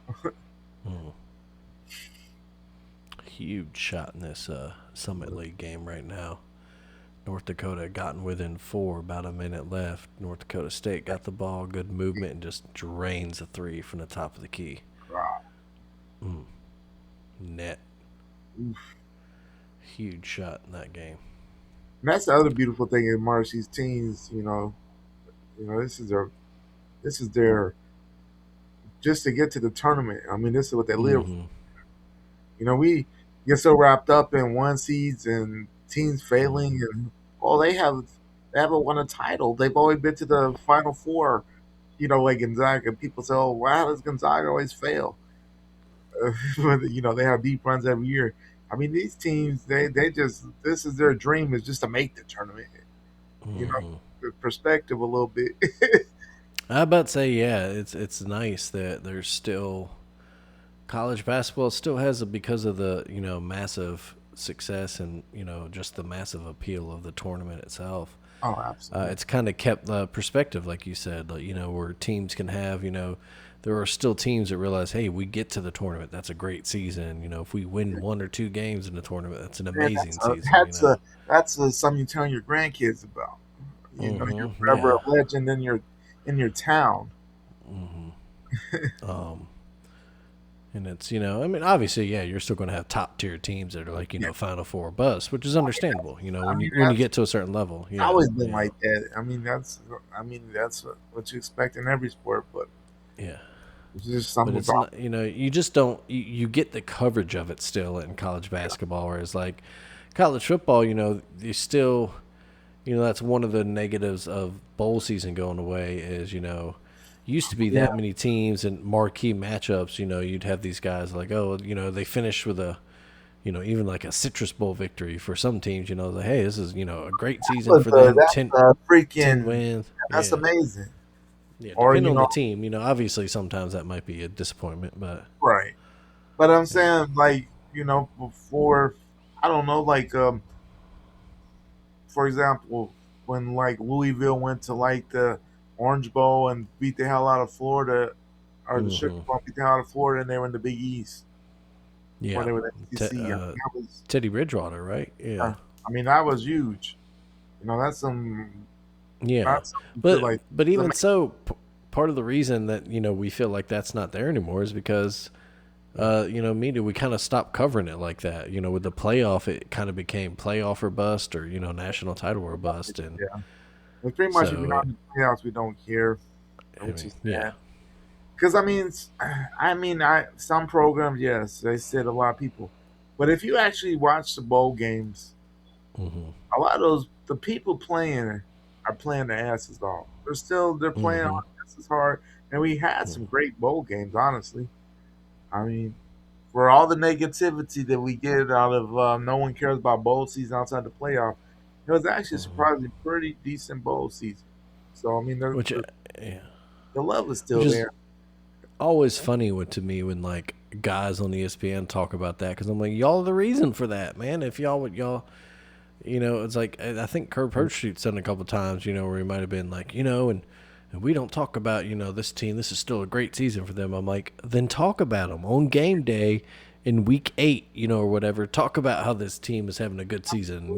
huge shot in this Summit League game right now. North Dakota gotten within four, about a minute left. North Dakota State got the ball, good movement, and just drains a three from the top of the key. Wow. Net. And Huge shot in that game. that's the other beautiful thing in Marcy's teams. This is their just to get to the tournament. I mean, this is what they live. Mm-hmm. We get so wrapped up in one seeds and teams failing, and well, they haven't won a title. They've always been to the Final Four. Like Gonzaga. People say, "Oh, wow, does Gonzaga always fail?" But they have deep runs every year. I mean, these teams, they just this is their dream is just to make the tournament. You know, Mm-hmm. the perspective a little bit. I about to say, yeah, it's nice that there's still college basketball still has a because of the massive success and just the massive appeal of the tournament itself. Oh, absolutely. It's kind of kept the perspective, like you said, like, where teams can have, there are still teams that realize, hey, we get to the tournament. That's a great season. If we win one or two games in the tournament, that's an Man, amazing season. that's something you tell your grandkids about. You're Mm-hmm. forever Yeah. a legend in your town. Um, and it's, I mean, obviously, yeah, you're still going to have top tier teams that are like, Yeah. Final Four bust, which is understandable. I mean, When you get to a certain level. it's Yeah. always been Yeah. like that. I mean, that's what you expect in every sport, but Yeah. it's just But something it's about. not, you just don't, you get the coverage of it still in college basketball, whereas like college football, you still, that's one of the negatives of bowl season going away is, used to be Yeah, that many teams and marquee matchups. You'd have these guys like, oh, they finish with a, even like a Citrus Bowl victory for some teams. Like, hey, this is, a great season but for them. that's 10 freaking wins. that's Yeah. amazing. Yeah. Or Depending on the team, obviously sometimes that might be a disappointment, but right. But I'm yeah. saying like before, I don't know, like for example, when like Louisville went to like the Orange Bowl and beat the hell out of Florida, or the Sugar Hmm. Bowl beat the hell out of Florida, and they were in the Big East when Yeah. they were in the Te- SEC. I mean, uh, that was, Teddy Bridgewater, right? Yeah. I mean, that was huge. That's some Yeah. that's something to But like. but I mean, even so, part of the reason that we feel like that's not there anymore is because media, we kind of stopped covering it like that. With the playoff, it kind of became playoff or bust, or national title or bust, and yeah, it's pretty much if you're so not in the playoffs, we don't care, I which mean, is yeah. sad. Because I some programs, yes, they said a lot of people, but if you actually watch the bowl games, Hmm. a lot of the people playing are playing their asses off. They're playing Hmm. on asses hard, and we had some great bowl games. Honestly, I mean, for all the negativity that we get out of no one cares about bowl season outside the playoff, it was actually surprisingly pretty decent bowl season. So I mean, Which, yeah, the love is which still is there. always funny to me when like guys on ESPN talk about that because I'm like, y'all are the reason for that, man. If y'all would y'all it's like I think Kirk Herbstreit said it a couple times, where he might have been like, and we don't talk about this team. This is still a great season for them. I'm like, then talk about them on game day in week 8, or whatever. Talk about how this team is having a good season.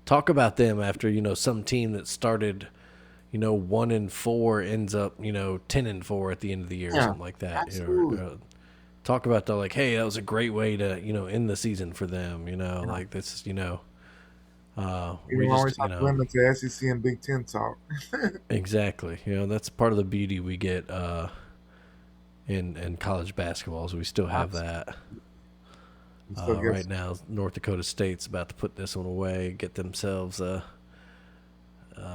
Talk about them after some team that started 1-4 ends up 10-4 at the end of the year or Yeah, something like that. absolutely. Talk about the like, hey, that was a great way to end the season for them. Yeah. Like this, We we don't just always have to limit to SEC and Big Ten talk. exactly. That's part of the beauty we get in college basketball. So we still have Absolutely. that. We still get Right now, North Dakota State's about to put this one away, get themselves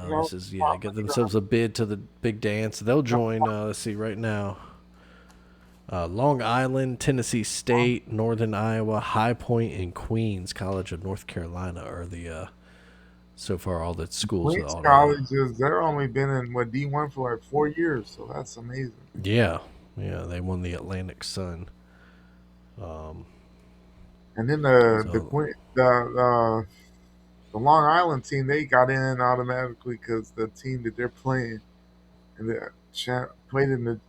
you know, this is get themselves a bid to the big dance. They'll join. Let's see, right now, Long Island, Tennessee State, Northern Iowa, High Point, and Queens College of North Carolina are the so far all the schools that Queens ought to. colleges. They're only been in what D1 for like 4 years, so that's amazing. Yeah, yeah, they won the Atlantic Sun. And then So the Long Island team, they got in automatically because the team that they're playing and played in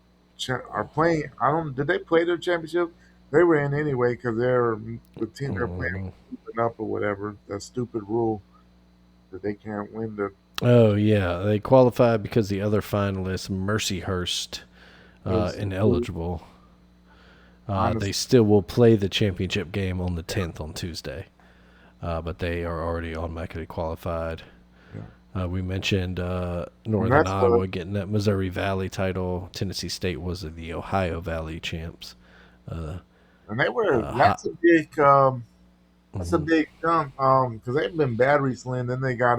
are playing. I don't. Did they play their championship? They were in anyway because they're the team they're playing mhm. moving up or whatever. That stupid rule that they can't win the. Oh yeah, they qualified because the other finalists, Mercyhurst, Is ineligible. They honestly, still will play the championship game on the 10th on Tuesday, but they are already automatically qualified. yeah. We mentioned And Northern that's what. Iowa getting that Missouri Valley title. Tennessee State was the Ohio Valley champs. Uh, And they were. hi, That's a big jump. Because they've been bad recently, and then they got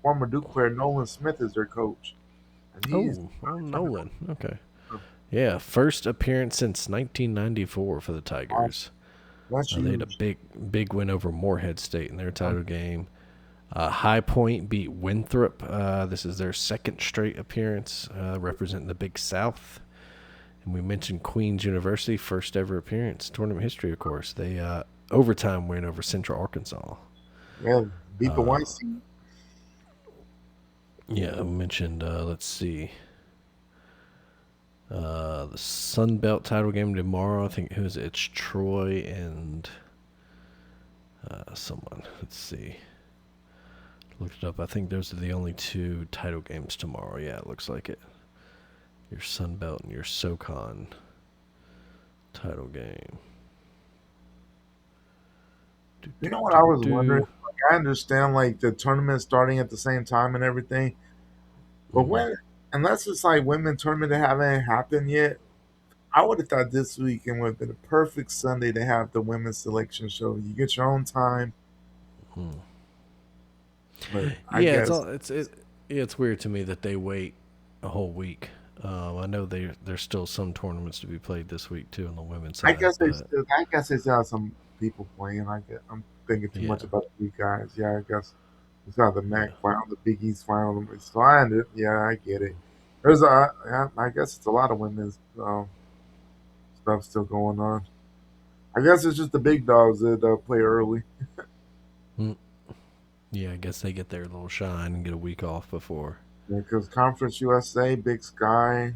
former Duke player Nolan Smith as their coach, and he's oh, coming Nolan. Okay. up. Yeah, first appearance since 1994 for the Wow, Tigers. that's They had a huge. big win over Morehead State in their title game. High Point beat Winthrop. This is their second straight appearance representing the Big South. And we mentioned Queens University, first ever appearance, tournament history, of course. They overtime win over Central Arkansas. Yeah, beat the one seed. Yeah, I mentioned, let's see, the Sun Belt title game tomorrow. I think it's Troy and someone. Let's see. Looked it up. I think those are the only two title games tomorrow. Yeah, it looks like it. Your Sun Belt and your SoCon title game. Do, You do, know what I do, was wondering? do. Like, I understand like the tournament starting at the same time and everything, but Mm-hmm. when unless it's like women tournament that haven't happened yet, I would have thought this weekend would have been a perfect Sunday to have the women's selection show. You get your own time. But I Yeah, it's guess all it's weird to me that they wait a whole week. I know there's still some tournaments to be played this week too on the women's side, but I guess they still have some people playing. I'm thinking too yeah, much about the big guys. Yeah, I guess it's not the MAC yeah. final, the Big East final. It's fine. Yeah, I get it. There's a, yeah, I guess it's a lot of women's stuff still going on. I guess it's just the big dogs that play early. Mm. Yeah, I guess they get their little shine and get a week off before. Because Conference USA, Big Sky,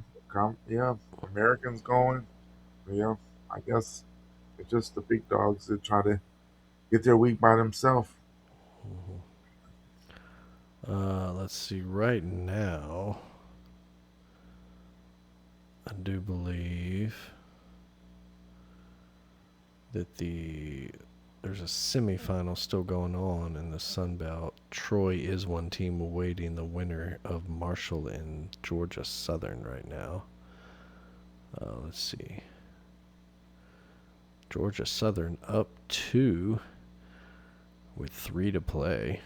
yeah, Americans going. Yeah, I guess it's just the big dogs that try to get their week by themselves. Let's see. Right now, I do believe that there's a semifinal still going on in the Sun Belt. Troy is one team awaiting the winner of Marshall and Georgia Southern right now. Let's see. Georgia Southern up two with three to play.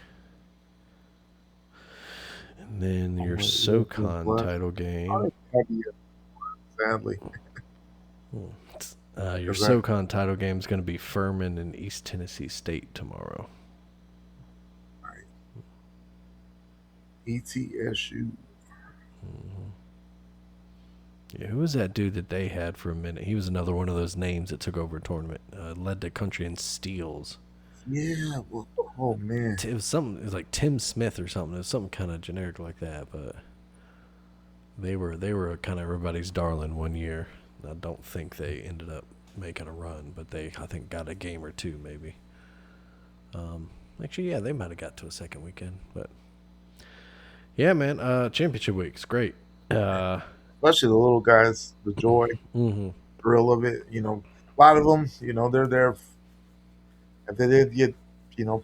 And then your SoCon title game. Sadly, Your because that SoCon title game is going to be Furman and East Tennessee State tomorrow. ETSU. Yeah, who was that dude that they had for a minute? He was another one of those names that took over a tournament. Led the country in steals. Yeah, well, oh man, It was something. It was like Tim Smith or something. It was something kind of generic like that. But they were kind of everybody's darling one year. I don't think they ended up making a run, but they I think got a game or two maybe. Actually, yeah, they might have got to a second weekend, but yeah, man, championship week's great. especially the little guys, the joy, Mm-hmm. thrill of it. A lot of them, they're there. If they did get,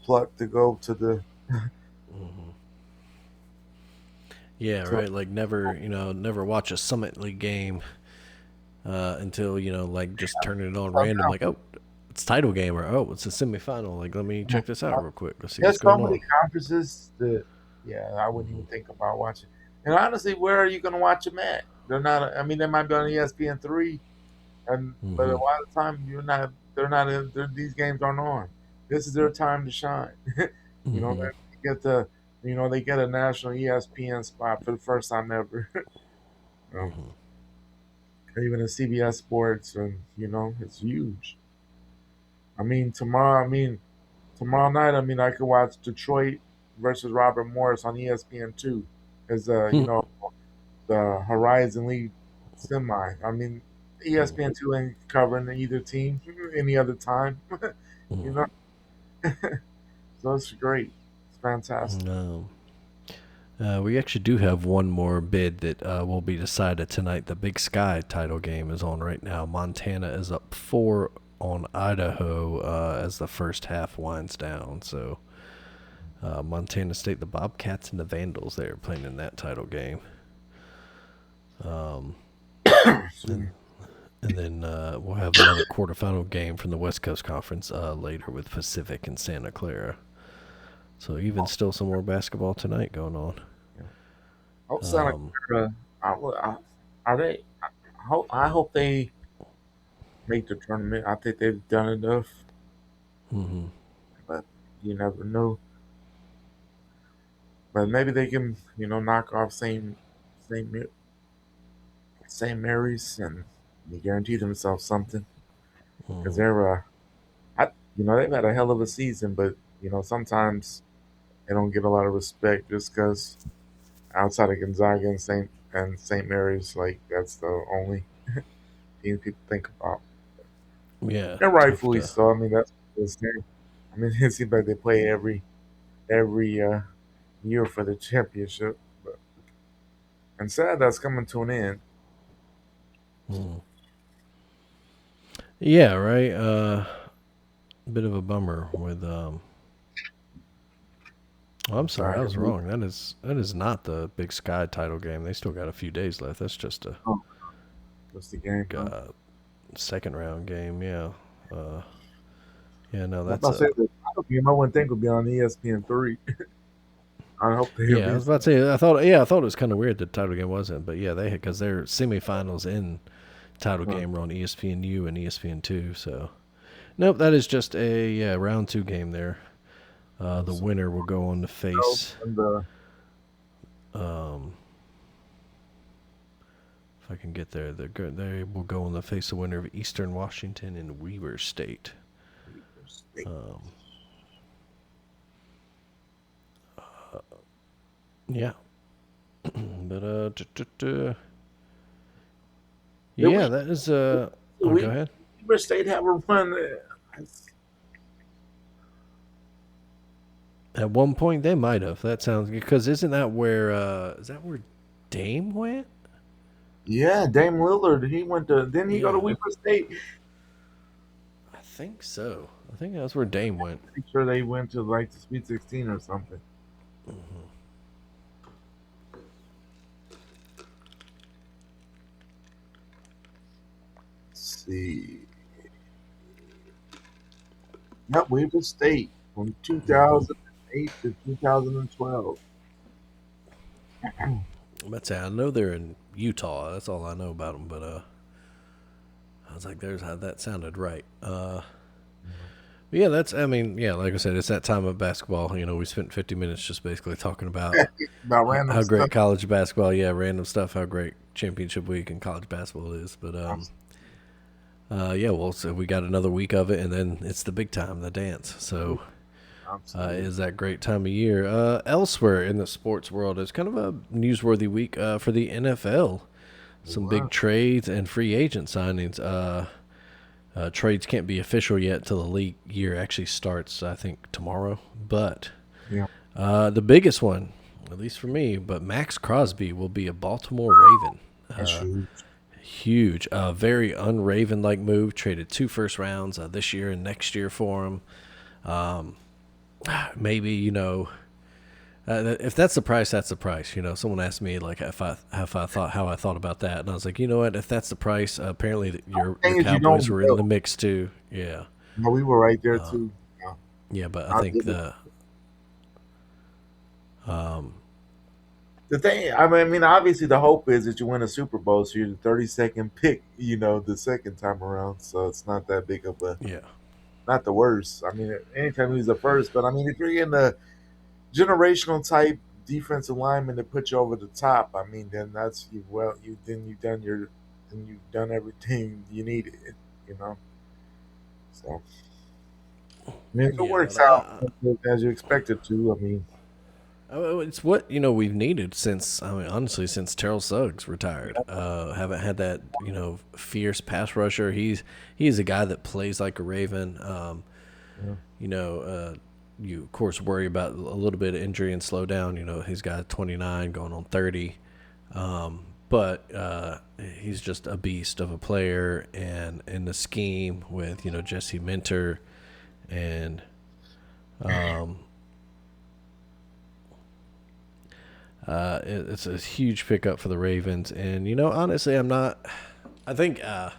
plucked to go to the Mm-hmm. Yeah, to right. Like never watch a Summit League game until like just turning it on random. Like, oh, it's title game, or oh, it's a semifinal. Like, let me check this out real quick. Let's see what's there's so going many on. conferences that, yeah, I wouldn't Mm-hmm. even think about watching. And honestly, where are you going to watch them at? They're not. I mean, they might be on ESPN 3, but a Mm-hmm. lot of the time you're not. They're not. These games aren't on. This is their time to shine. Mm-hmm. They get the. They get a national ESPN spot for the first time ever. um, Mm-hmm. Even a CBS Sports, and it's huge. I mean, tomorrow. I mean, tomorrow night. I mean, I could watch Detroit versus Robert Morris on ESPN 2, as the Horizon League semi. I mean, ESPN 2 ain't covering either team any other time. you know, Mm-hmm. so it's great. It's fantastic. No. We actually do have one more bid that will be decided tonight. The Big Sky title game is on right now. Montana is up 4 on Idaho as the first half winds down. So Montana State, the Bobcats and the Vandals, they are playing in that title game. Um, and and then we'll have another quarterfinal game from the West Coast Conference later with Pacific and Santa Clara. So even still some more basketball tonight going on. Oh, Santa Um, Clara, are they? I hope they make the tournament. I think they've done enough, mm-hmm. but you never know. But maybe they can, knock off Saint Saint Mary's and they guarantee themselves something because Mm-hmm. they've had a hell of a season, but sometimes they don't get a lot of respect just because outside of Gonzaga and Saint Mary's, like that's the only team people think about, Yeah, and tough rightfully to. so. I mean, that's the thing. I mean, it seems like they play every year for the championship, but and sad that's coming to an end. Mm. Yeah, right. Bit of a bummer with. Oh, I'm sorry, I Gonzaga, was wrong. That is not the Big Sky title game. They still got a few days left. That's just a oh, what's the game? Huh? uh, second round game. Yeah. Uh, yeah. No, I'm that's about to a. say the title game. I wouldn't think would be on ESPN 3. I hope they Yeah, I was miss. about to say. I thought it was kind of weird that the title game wasn't, but yeah, they because their semifinals in title Huh. game were on ESPNU and ESPN2. So nope, that is just a round two game there. The So, winner will go on to face. and the Um, if I can get there, they will go on to face the winner of Eastern Washington and Weber State. State. Um, yeah, but Did yeah, we? that is Did Oh, go we? ahead. Weber State have a run? At one point, they might have. That sounds because isn't that where is that where Dame went? Yeah, Dame Lillard. He went to. Didn't he go to Yeah, Weber State? I think so. I think that's where Dame went. Pretty sure they went to like the Sweet 16 or something. Let's see. Yep, Weber State from 2008 to 2012. Let's say I know they're in Utah. That's all I know about them. But I was like, "There's how that sounded right." Yeah, that's. I mean, yeah, like I said, it's that time of basketball. You know, we spent 50 minutes just basically talking about About random how stuff. great college basketball. Yeah, random stuff. How great championship week in college basketball is. But yeah, well, so we got another week of it, and then it's the big time, the dance. So Absolutely. is that great time of year. Elsewhere in the sports world, it's kind of a newsworthy week for the NFL. Some big Wow. trades and free agent signings. Trades can't be official yet till the league year actually starts, I think, tomorrow. But Yeah, the biggest one, at least for me, but Max Crosby will be a Baltimore Raven. that's true. Huge, very un-Raven like move. Traded 2 first rounds this year and next year for him. Maybe if that's the price, that's the price. Someone asked me like how I thought about that, and I was like, you know what? If that's the price, apparently your Thing is, you Cowboys don't were in know. the mix too. Yeah, No, we were right there too. Yeah, yeah, but I I think did it. the um, The thing, I mean, obviously, the hope is that you win a Super Bowl, so you're the 32nd pick, the second time around. So it's not that big of a, yeah, not the worst. I mean, anytime he's the first, but I mean, if you're in the generational type defensive lineman to put you over the top, I mean, then that's you. Well, then you've done everything you needed. You know, so I mean, if it yeah, but works out as you expect it to, I mean, it's what we've needed since I mean honestly since Terrell Suggs retired. Haven't had that fierce pass rusher. He's a guy that plays like a Raven. yeah, You know, you of course worry about a little bit of injury and slow down. He's got 29 going on 30, but he's just a beast of a player, and in the scheme with Jesse Minter and it's a huge pickup for the Ravens. And honestly, I'm not. I think, like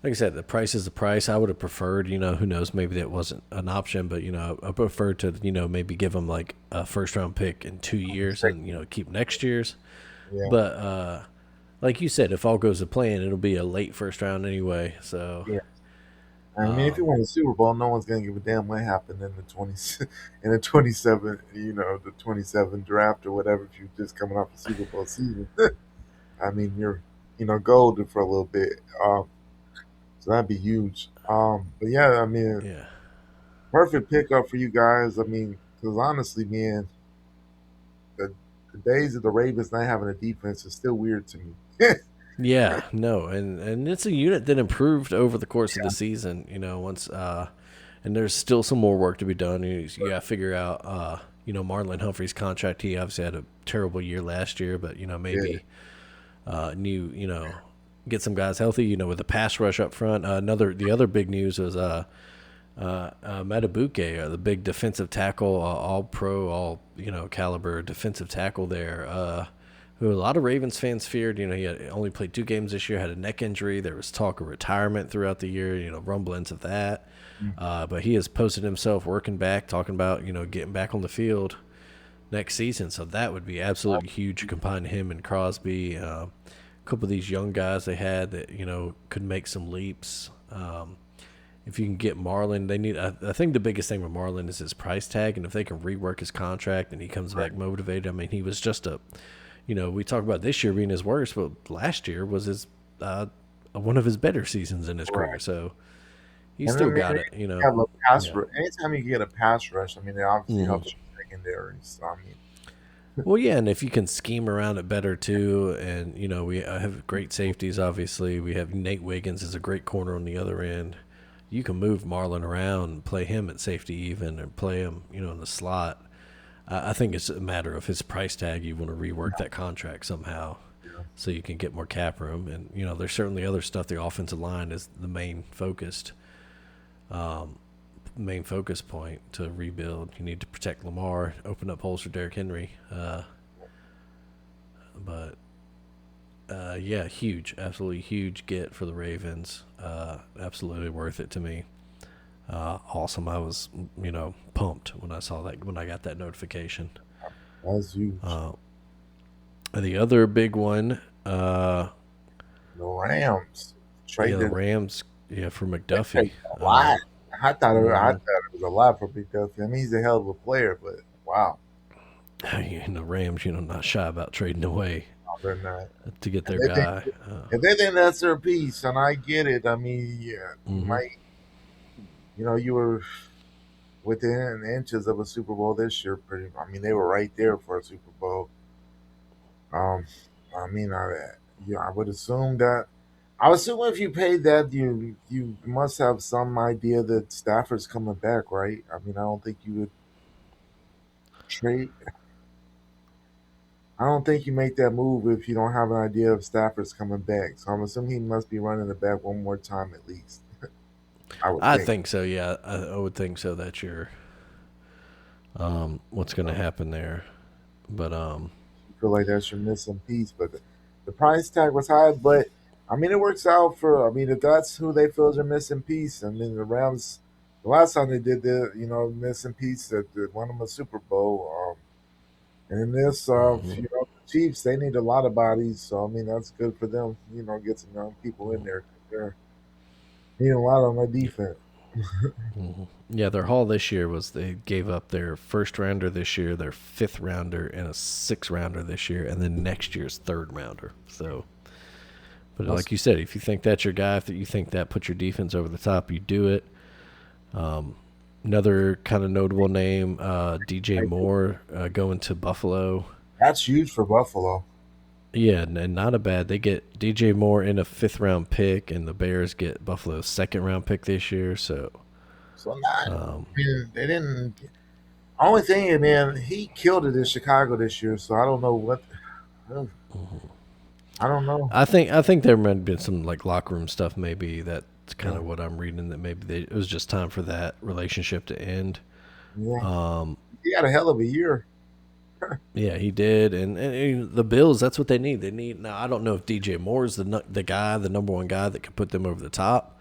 I said, the price is the price. I would have preferred, who knows, maybe that wasn't an option, but I prefer to, maybe give them like a first round pick in 2 years and keep next year's. yeah, But like you said, if all goes to plan, it'll be a late first round anyway. So yeah. I mean, if you win the Super Bowl, no one's gonna give a damn what happened in the 20 in the 27, the 27 draft or whatever. If you're just coming off a Super Bowl season, I mean, you're golden for a little bit. So that'd be huge. But yeah, I mean, yeah. perfect pickup for you guys. I mean, because honestly, man, the, the days of the Ravens not having a defense is still weird to me. Yeah, no, and it's a unit that improved over the course of the season. Once and there's still some more work to be done. You got to figure out, Marlon Humphrey's contract. He obviously had a terrible year last year, but Yeah, maybe get some guys healthy. With the pass rush up front. The other big news was Matabuke, the big defensive tackle, all pro, all caliber defensive tackle there. Who a lot of Ravens fans feared. He had only played 2 games this year, had a neck injury. There was talk of retirement throughout the year. Rumblings of that. But he has posted himself working back, talking about getting back on the field. next season. So that would be absolutely huge. Combine him and Crosby. A couple of these young guys they had that could make some leaps. If you can get Marlon, they need. I think the biggest thing with Marlon is his price tag, and if they can rework his contract and he comes back motivated. I mean, he was just we talk about this year being his worst, but last year was his one of his better seasons in his career. Right. So he's And still then got it. you have a pass Yeah. rush. Anytime you get a pass rush, I mean, it obviously Mhm. helps your secondary. So, I mean, Well, yeah, and if you can scheme around it better too, and we have great safeties. Obviously, we have Nate Wiggins is a great corner on the other end. You can move Marlon around, play him at safety even, and play him, in the slot. I think it's a matter of his price tag. You want to rework that contract somehow, yeah, so you can get more cap room. And there's certainly other stuff. The offensive line is the main focus point to rebuild. You need to protect Lamar, open up holes for Derrick Henry. But yeah, huge, absolutely huge get for the Ravens. Absolutely worth it to me. Awesome. I was, pumped when I got that notification. that's huge. The other big one, The Rams yeah, the traded Rams, yeah, for a McDuffie. lot. I thought Mhm. it was a lot for Big Duffy. I mean, he's a hell of a player, but wow, And the Rams, not shy about trading away they're not. to get If their they think, guy. if they think that's their piece, and I get it. I mean, yeah, you Mhm. might, you were within inches of a Super Bowl this year. Pretty. I mean, they were right there for a Super Bowl. Um, I mean, I would assume that. I assume if you paid that, you must have some idea that Stafford's coming back, right? I mean, I don't think you would trade. I don't think you make that move if you don't have an idea of Stafford's coming back. So I'm assuming he must be running it back one more time at least. I would I think. think so. Yeah, I would think so. That's what's going to happen there. But You feel like that's your missing piece, but the price tag was high. But I mean, it works out for. I mean, if that's who they feel is their missing piece, I mean, the Rams. The last time they did the missing piece that won them a Super Bowl. And this, mhm. the Chiefs, they need a lot of bodies. So I mean, that's good for them. Get some young people in there. They're needing a lot on their defense. Yeah, their haul this year was they gave up their first rounder this year, their fifth rounder, and a sixth rounder this year, and then next year's third rounder. So, but That's like you said, if you think that's your guy, if you think that puts your defense over the top, you do it. Another kind of notable name, DJ Moore, going to Buffalo. that's huge for Buffalo. Yeah, and not a bad. They get DJ Moore in a fifth round pick, and the Bears get Buffalo's second round pick this year. So, So not. um, I mean, they didn't. Only thing, man, he killed it in Chicago this year. So I don't know what. I don't know. I think there might have been some like locker room stuff. Maybe that's kind Yeah, of what I'm reading. That maybe it was just time for that relationship to end. yeah. Um, He had a hell of a year. yeah, he did, and the Bills. That's what they need. They need now. I don't know if DJ Moore is the guy, the number one guy that could put them over the top,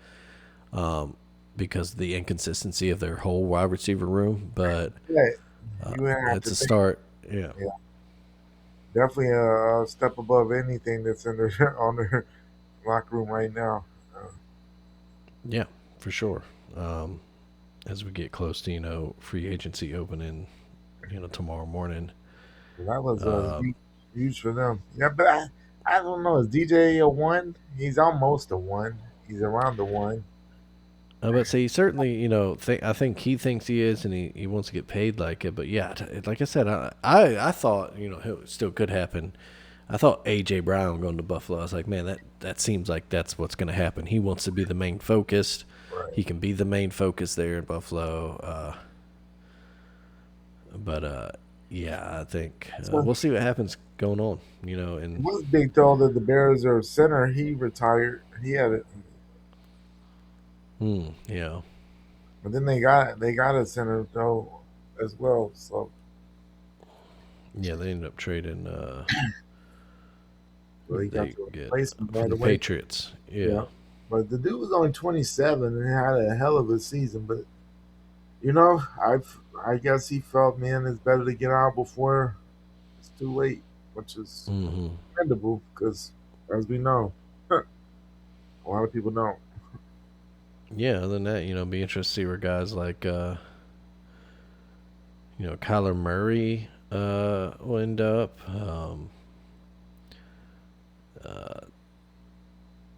because of the inconsistency of their whole wide receiver room. But Yeah, you have it's to a think. start. Yeah, Yeah, definitely a step above anything that's in their on their locker room right now. yeah, for sure. Um, as we get close to free agency opening, tomorrow morning. That was Uh, huge for them. Yeah, but I don't know. Is DJ a one? He's almost a one. He's around the one. but say he certainly, I think he thinks he is, and he wants to get paid like it. But yeah, like I said, I thought it still could happen. I thought AJ Brown going to Buffalo. I was like, man, that seems like that's what's going to happen. He wants to be the main focus. Right. He can be the main focus there in Buffalo. But yeah, I think So we'll see what happens going on. it And was big though that the Bears are center. He retired. He had it, yeah, but then they got a center though as well. So yeah, they ended up trading. Who he did got they to get replace him from right the away. Patriots? Yeah. Yeah. But the dude was only 27 and had a hell of a season. But you know, I guess he felt, man, it's better to get out before it's too late, which is Hmm. commendable because, as we know, a lot of people don't. Yeah, other than that, be interested to see where guys like Kyler Murray will end up. Uh,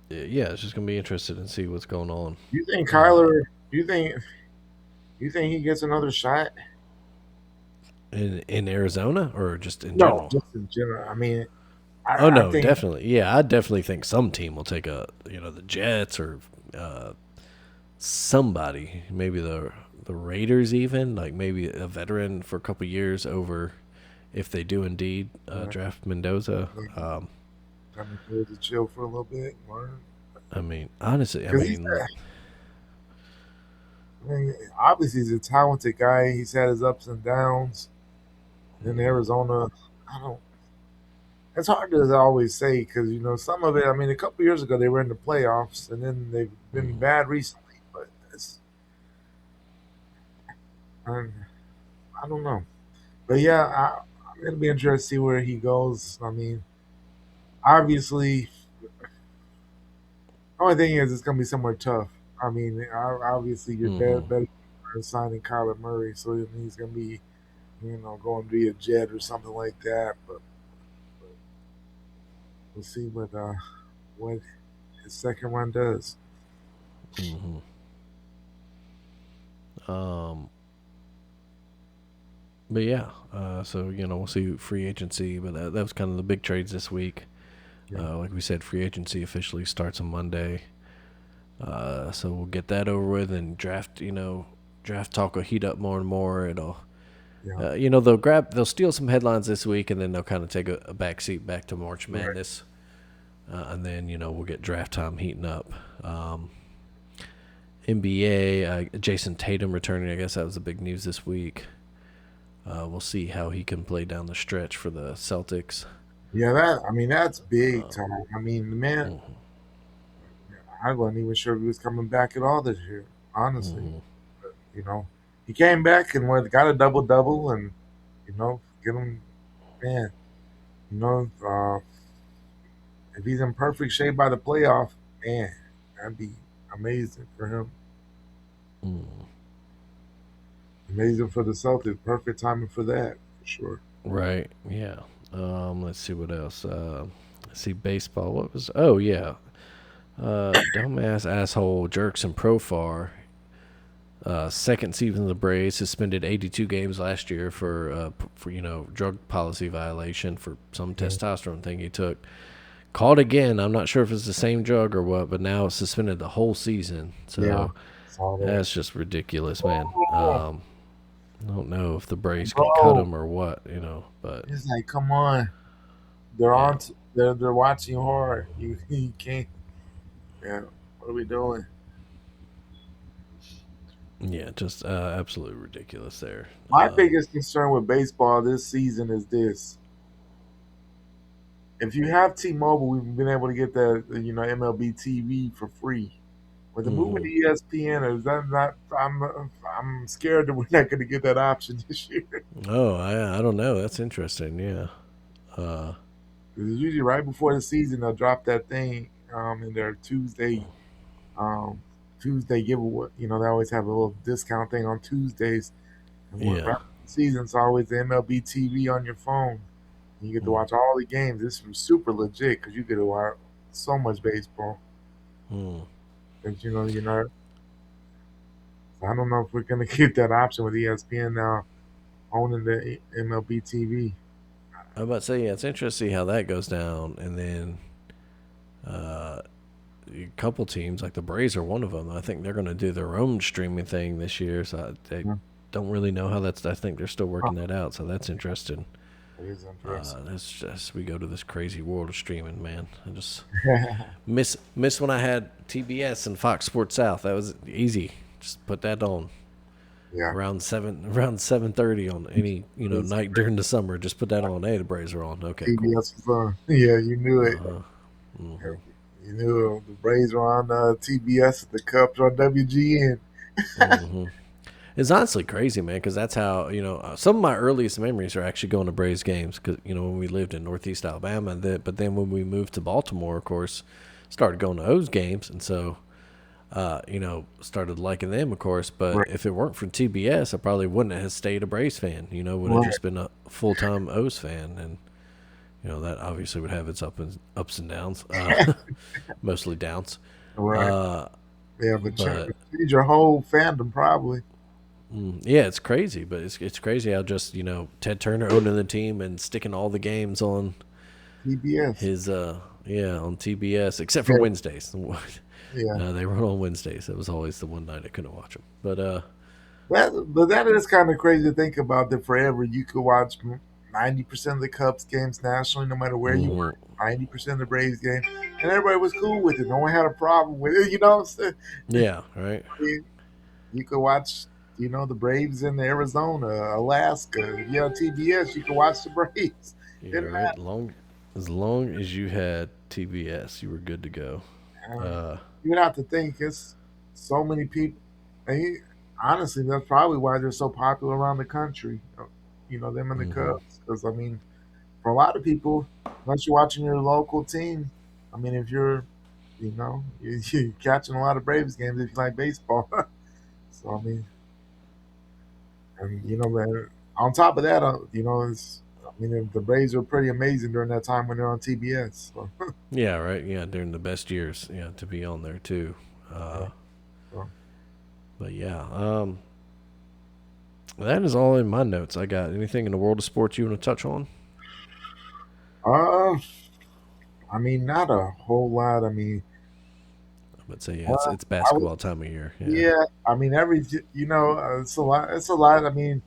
yeah, it's just gonna be interested in see what's going on. You think Uh, Kyler? You think he gets another shot? in Arizona or just in No, general? just in general. I mean, Oh I no, think definitely. Yeah, I definitely think some team will take the Jets or uh, somebody, maybe the Raiders even, like maybe a veteran for a couple years over if they do indeed draft Mendoza. I'm here to chill for a little bit, learn. I mean, honestly, Because I mean, obviously he's a talented guy. He's had his ups and downs in Arizona. I don't. It's hard to always say because some of it. I mean, a couple years ago they were in the playoffs, and then they've been bad recently. But um, I don't know. But yeah, I'm gonna be interested to see where he goes. I mean, obviously, the only thing is it's gonna be somewhere tough. I mean, obviously you're mm-hmm. better signing Kyler Murray, so he's gonna be going to be a Jet or something like that. But we'll see what his second run does. Mm-hmm. Um, but yeah, so we'll see free agency, but that was kind of the big trades this week. Yeah, Like we said, free agency officially starts on Monday. So we'll get that over with, and draft talk will heat up more and more. It'll, yeah, they'll steal some headlines this week, and then they'll kind of take a back seat back to March right. Madness, and then we'll get draft time heating up. NBA, Jason Tatum returning. I guess that was the big news this week. We'll see how he can play down the stretch for the Celtics. Yeah, that's big time. I mean, the man, Mm-hmm. I wasn't even sure if he was coming back at all this year. Honestly, Mm-hmm. you know, he came back and got a double double, and get him, man. If he's in perfect shape by the playoff, man, that'd be amazing for him. Mm. Amazing for the Celtics. Perfect timing for that, for sure. Right. Yeah. Let's see what else. Let's see baseball. What was? Oh yeah. Dumbass asshole Jerkson Profar. Second season of the Braves suspended 82 games last year for drug policy violation for some Yeah, testosterone thing he took. Caught again. I'm not sure if it's the same drug or what, but now it's suspended the whole season. yeah, So saw that. that's just ridiculous, man. Oh, I don't know if the Braves can cut bro, him or what, but it's like, come on, they're yeah. on. They're watching you hard. You can't. Yeah, what are we doing? Yeah, just absolutely ridiculous there. My biggest concern with baseball this season is this: if you have T-Mobile, we've been able to get that MLB TV for free. With the moving Mm-hmm. to ESPN, is that not? I'm scared that we're not going to get that option this year. Oh, I don't know. That's interesting. Yeah. Uh, Because usually right before the season, they'll drop that thing in their um, Tuesday giveaway. They always have a little discount thing on Tuesdays. And yeah. right the season's always the MLB TV on your phone. And you get to watch all the games. This is super legit because you get to watch so much baseball. Mm. And so I don't know if we're gonna get that option with ESPN now owning the MLB TV. I'm about to say, yeah, it's interesting to see how that goes down, and then uh, a couple teams like the Braves are one of them. I think they're going to do their own streaming thing this year, so they Yeah. don't really know how that's. I think they're still Oh, working that out, so that's interesting. it is interesting. That's just we go to this crazy world of streaming, man. I just miss when I had TBS and Fox Sports South. That was easy. Just put that on Yeah. around 7:30 on any It's night during the summer. Just put that on. Hey, the Braves are on. Okay, cool. TBS was on. Yeah, you knew it. Uh-huh. Mm-hmm. You knew the Braves were on TBS, the Cubs on WGN. Mm-hmm. It's honestly crazy, man, because that's how, some of my earliest memories are actually going to Braves games because, when we lived in Northeast Alabama. But then when we moved to Baltimore, of course, started going to those games. And so, started liking them, of course. But Right, if it weren't for TBS, I probably wouldn't have stayed a Braves fan, would have right, just been a full time O's fan. And, that obviously would have its ups and downs, mostly downs. right. Uh, Yeah, but but change your whole fandom probably. Yeah, it's crazy, but it's crazy how just Ted Turner owning the team and sticking all the games on TBS. his on TBS except for Yeah, Wednesdays. yeah. They run on Wednesdays. It was always the one night I couldn't watch them. But But that is kind of crazy to think about. That forever you could watch 90% of the Cubs games nationally, no matter where you mhm. were. 90% of the Braves games, and everybody was cool with it. No one had a problem with it. You know what I'm saying? Yeah, right. I mean, you could watch, the Braves in Arizona, Alaska. If you have TBS, you could watch the Braves. Yeah, Didn't right. As long as you had TBS, you were good to go. matter. Uh, You would have to think it's so many people. And honestly, that's probably why they're so popular around the country. Them and the mhm. Cubs. Because I mean, for a lot of people, unless you're watching your local team, I mean, if you're, you're catching a lot of Braves games if you like baseball. So I mean, and man, on top of that, it's. I mean, the Braves are pretty amazing during that time when they're on TBS. So, Yeah, right. Yeah, during the best years, yeah, to be on there too. yeah. Uh, So, but yeah, that is all in my notes. I got anything in the world of sports you want to touch on? uh, I mean, not a whole lot. I mean, I would say yeah, uh, it's I would, basketball time of year. Yeah. yeah. I mean, it's a lot. It's a lot. I mean,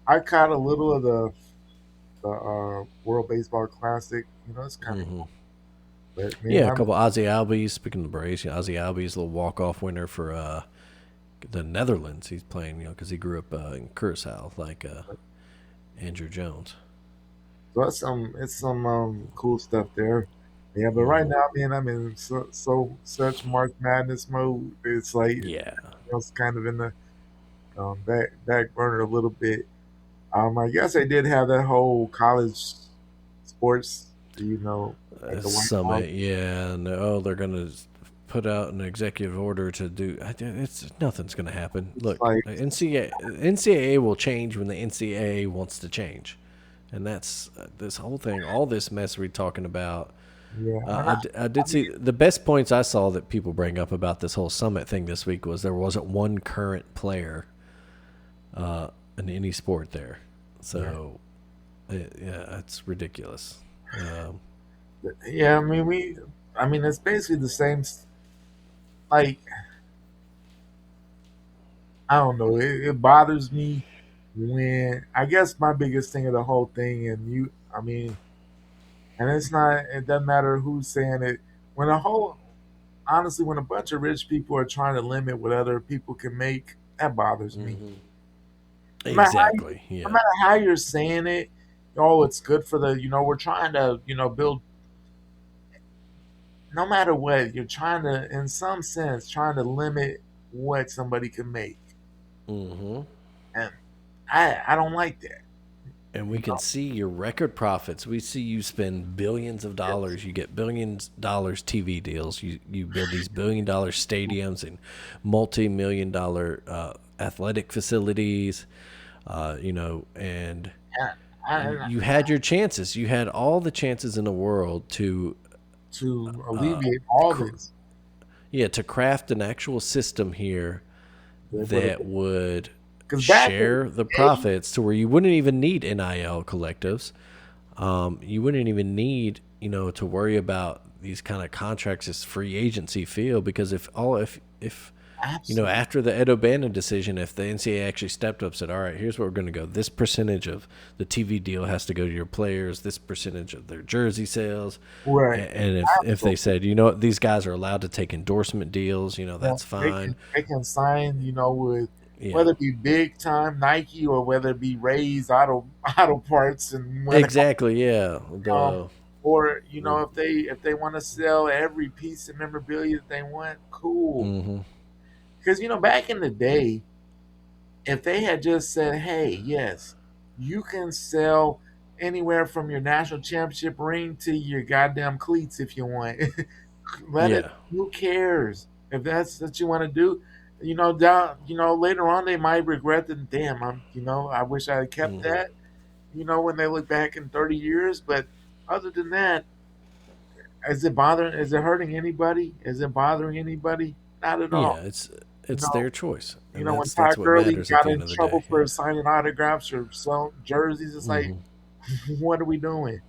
I caught a little of the World Baseball Classic. It's kind of hmm cool. But man, Yeah, a couple Ozzy Albies. Speaking of the Braves, Ozzy Albies, a little walk off winner for the Netherlands. He's playing, because he grew up in Curacao, like Andrew Jones. so it's some cool stuff there. Yeah, but right hmm now, man, I'm in such March Madness mode. It's like Yeah, it's kind of in the back burner a little bit. I guess they did have that whole college sports, at the White House. Summit. Yeah, and they're gonna put out an executive order to do. It's nothing's gonna happen. It's Look, like, NCAA will change when the NCAA wants to change, and that's this whole thing. All this mess we're talking about. yeah, I did see the best points I saw that people bring up about this whole summit thing this week was there wasn't one current player in any sport there. yeah, So, yeah, it's ridiculous. yeah. I mean, it's basically the same. Like, I don't know. It bothers me when I guess my biggest thing of the whole thing, I mean, and it's not. It doesn't matter who's saying it. When a whole, honestly, when a bunch of rich people are trying to limit what other people can make, that bothers me. hmm No matter how Exactly. no Yeah. matter how you're saying it, oh, it's good for we're trying to, build. No matter what, you're trying to, in some sense, trying to limit what somebody can make, hmm and I don't like that. And we You can know? see your record profits. We see you spend billions of Yes. dollars. You get billions dollars TV deals. You build these $1 billion stadiums and multi-million-dollar athletic facilities. And I, you I, had your chances. You had all the chances in the world to, to alleviate all cr- this, yeah, to craft an actual system here that would because back in share the the day, profits to where you wouldn't even need NIL collectives. You wouldn't even need, to worry about these kind of contracts as free agency feel because if absolutely, after the Ed O'Bannon decision, if the NCAA actually stepped up, said, all right, here's where we're going to go. This percentage of the TV deal has to go to your players. This percentage of their jersey sales. right, And if they absolutely. said, what, these guys are allowed to take endorsement deals, Yeah, that's they fine. can they can sign, with Yeah. whether it be big time Nike or whether it be Ray's auto parts and whatever. Exactly. Yeah. Um, or The if they want to sell every piece of memorabilia that they want, cool. hmm Because back in the day, If they had just said, "Hey, yes, you can sell anywhere from your national championship ring to your goddamn cleats if you want," let it. Yeah. Who cares if that's what you want to do? Down. Later on they might regret that. Damn, I wish I had kept Hmm. that. When they look back in 30 years. But other than that, is it bothering? Is it hurting anybody? Is it bothering anybody? Not at Yeah, all. You it's know, their choice, and when that's Todd what Gurley matters at got the end in of the day. trouble for Yeah. signing autographs or selling jerseys, it's like, Hmm. what are we doing?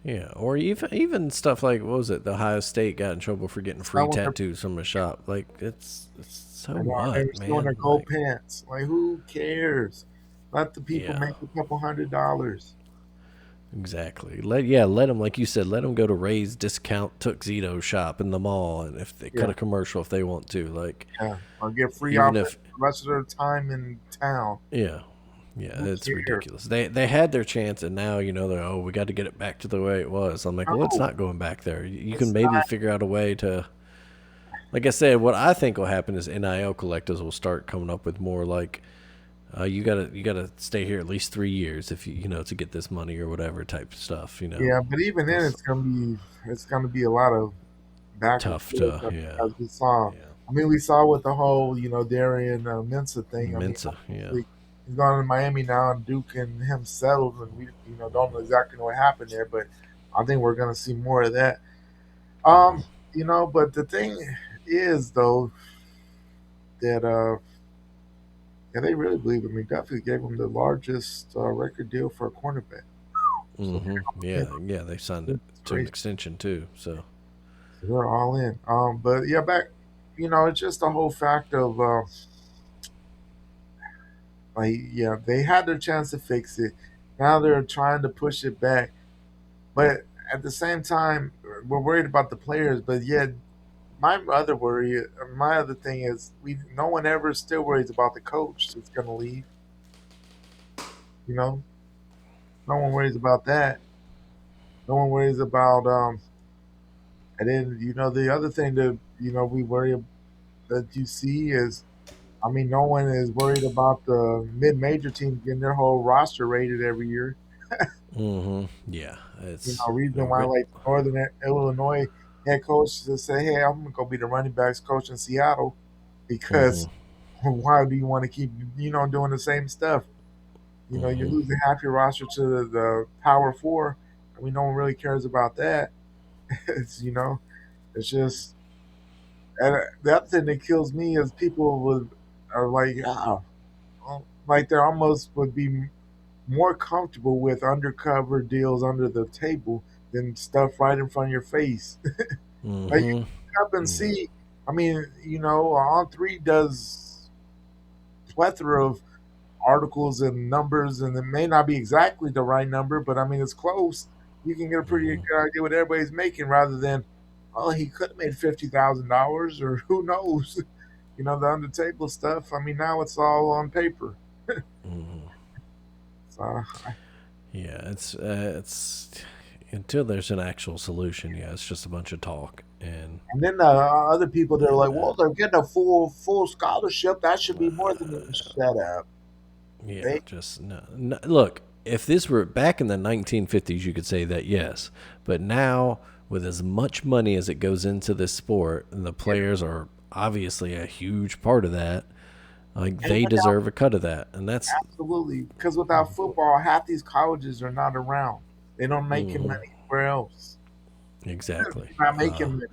Yeah, or even stuff like, what was it? The Ohio State got in trouble for getting free Selling their, tattoos from a shop. Like, it's so they what, were stealing their man? gold Like, pants. Like, who cares? Let the people yeah, make a couple $100s. exactly. Let them, like you said, let them go to Ray's discount tuxedo shop in the mall, and if they cut Yeah, a commercial if they want to, like, yeah. Or get free even outfits if, the rest of their time in town. yeah, yeah, Who it's cares? ridiculous. They had their chance, and now they're, oh, we got to get it back to the way it was. I'm like, well, it's No, not going back there. You can it's maybe not. figure out a way to, like I said, what I think will happen is NIL collectors will start coming up with more like, you gotta stay here at least 3 years if to get this money or whatever type of stuff. Yeah, but even then, That's it's gonna be a lot of back and tough forth to, yeah, as we saw. yeah. I mean, we saw with the whole Darian Mensa thing. I mean, Mensa, yeah. obviously he's gone to Miami now, and Duke and him settled, and we don't know exactly what happened there, but I think we're gonna see more of that. Mm-hmm. But the thing is though that yeah, they really believe in me. Definitely gave him the largest record deal for a cornerback. So Mm-hmm. you Yeah, yeah. They signed it it's to an crazy. extension too. So. So they're all in. But yeah, back, it's just the whole fact of like, yeah, they had their chance to fix it. Now they're trying to push it back, but at the same time, we're worried about the players. But yeah, my other thing is, no one ever still worries about the coach that's going to leave. You know, no one worries about that. No one worries about and then the other thing that we worry that you see is, I mean, no one is worried about the mid-major teams getting their whole roster rated every year. Mm-hmm. Yeah, it's Reason why, like, Northern Illinois head coach just say, "Hey, I'm gonna go be the running backs coach in Seattle," Mm-hmm. because why do you want to keep doing the same stuff? You're Mm-hmm. losing half your roster to the Power Four. I mean, no one really cares about that. It's just, and the other thing that kills me is people are like, like they're almost would be more comfortable with undercover deals under the table than stuff right in front of your face. Like, you Mm-hmm. look up and Yeah. see. I mean, On Three does plethora of articles and numbers, and it may not be exactly the right number, but I mean it's close. You can get a pretty Mm-hmm. good idea what everybody's making, rather than, oh, he could have made $50,000, or who knows. The under table stuff. I mean, now it's all on paper. Mm-hmm. So, Yeah, it's until there's an actual solution. Yeah, it's just a bunch of talk, and and then the other people, they're like, uh, well, they're getting a full scholarship. That should be more than shut up. yeah, They just no, no. Look, if this were back in the 1950s, you could say that yes, but now with as much money as it goes into this sport, and the players are obviously a huge part of that. Like and they without deserve a cut of that, and that's absolutely, because without football, half these colleges are not around. They don't make mm-hmm, money anywhere else. exactly. They're not making money.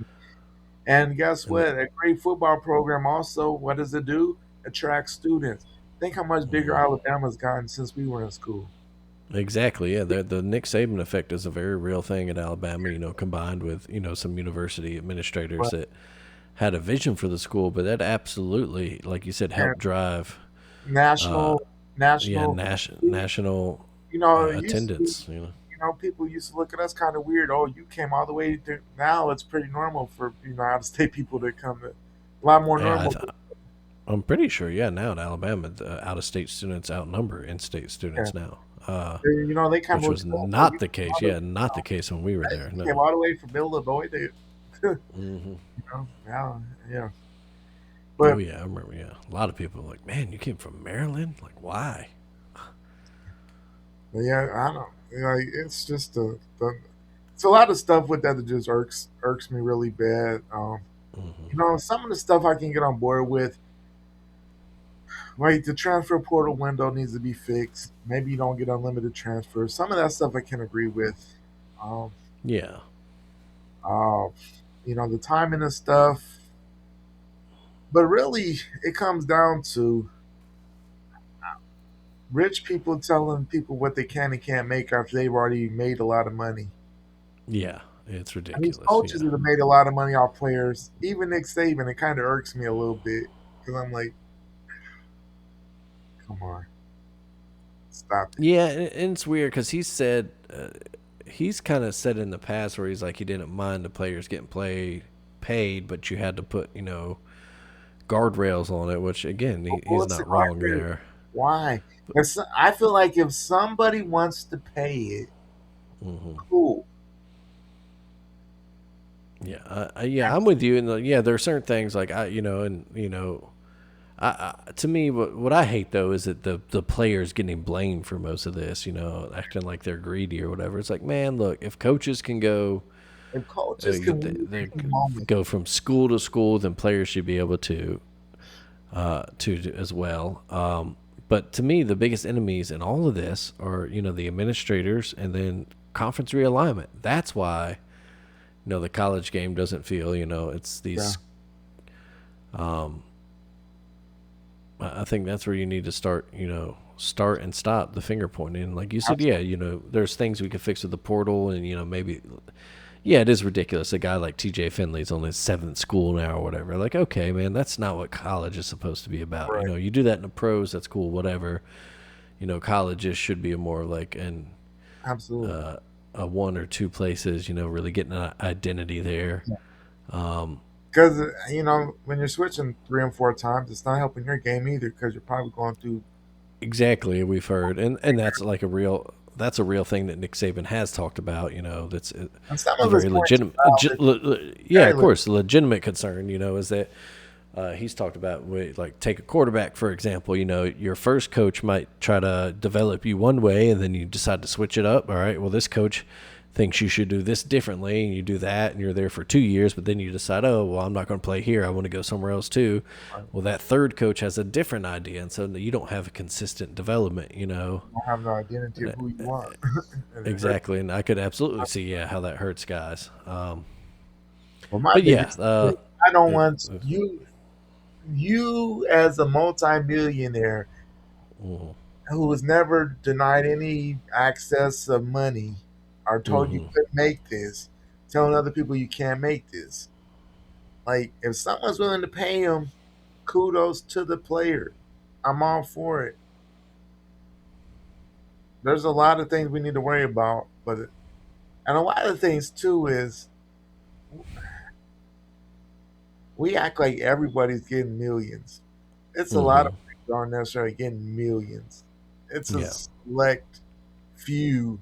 And guess And what? A great football program also, what does it do? Attracts students. Think how much bigger mhm. Alabama's gotten since we were in school. Exactly, yeah. The Nick Saban effect is a very real thing at Alabama. Combined with some university administrators But that had a vision for the school, but that absolutely, like you said, and helped drive, uh, national, yeah, national, national it used to be, attendance. people used to look at us kind of weird. Oh, you came all the way to, now it's pretty normal for, out of state people to come to, a lot more Yeah, normal. I'm pretty sure. Yeah, now in Alabama, the out-of-state students outnumber in-state Yeah. students now, They kind which of look, was oh, well, not the case. Yeah, not the case when we were there. you came No. all the way from Illinois to, Hmm. now, yeah. Oh But yeah, I remember. Yeah, a lot of people were like, man, you came from Maryland. Like, why? yeah, I don't. Like it's just it's a lot of stuff with that just irks me really bad. Some of the stuff I can get on board with, like the transfer portal window needs to be fixed. Maybe you don't get unlimited transfers. Some of that stuff I can agree with. Um, Yeah, uh, the timing and stuff. But really, it comes down to rich people telling people what they can and can't make after they've already made a lot of money. yeah, it's And these ridiculous. coaches Yeah, that have made a lot of money off players, even Nick Saban, it kind of irks me a little bit because I'm like, come on, stop it. yeah, and it's weird because he said he's kind of said in the past where he's like he didn't mind the players getting paid, but you had to put guardrails on it. Which again, he's What's the not wrong criteria? there. Why? I feel like if somebody wants to pay it, cool. Yeah, yeah, I'm with you. And yeah, there are certain things like to me, what I hate though is that the players getting blamed for most of this. Acting like they're greedy or whatever. It's like, man, look, if coaches can go, If coaches can win they any moment, go from school to school, then players should be able to as well. But to me, the biggest enemies in all of this are the administrators and then conference realignment. That's why the college game doesn't feel it's yeah, these. I think that's where you need to start. Start and stop the finger pointing. Like you said, yeah, absolutely. there's things we could fix with the portal, and maybe yeah, it is ridiculous. A guy like TJ Finley's on his seventh school now or whatever. Like, okay, man, that's not what college is supposed to be about. Right, You do that in the pros, that's cool, whatever. Colleges should be more like absolutely. a one or two places, really getting an identity there. Because when you're switching 3 and 4 times, it's not helping your game either. Because you're probably going through. Exactly, we've heard, and that's a real thing that Nick Saban has talked about. That's And some a of his very points legitimate, are valid, yeah, very of legit. course, legitimate concern. Is that he's talked about like take a quarterback for example. Your first coach might try to develop you one way, and then you decide to switch it up. All right, well, this coach thinks you should do this differently, and you do that, and you're there for 2 years, but then you decide, oh, well, I'm not going to play here. I want to go somewhere else too. Well, that third coach has a different idea, and so you don't have a consistent development. You don't have no identity of who you are, and it hurts. Exactly, and I could absolutely see how that hurts guys. But my But yeah, biggest thing, I don't it, want you as a multimillionaire mm-hmm, who was never denied any access of money or told you mm-hmm, couldn't make this, telling other people you can't make this. Like if someone's willing to pay him, kudos to the player. I'm all for it. There's a lot of things we need to worry about, but and a lot of things too is we act like everybody's getting millions. It's a lot mm-hmm. of people aren't necessarily getting millions. It's a Yeah, select few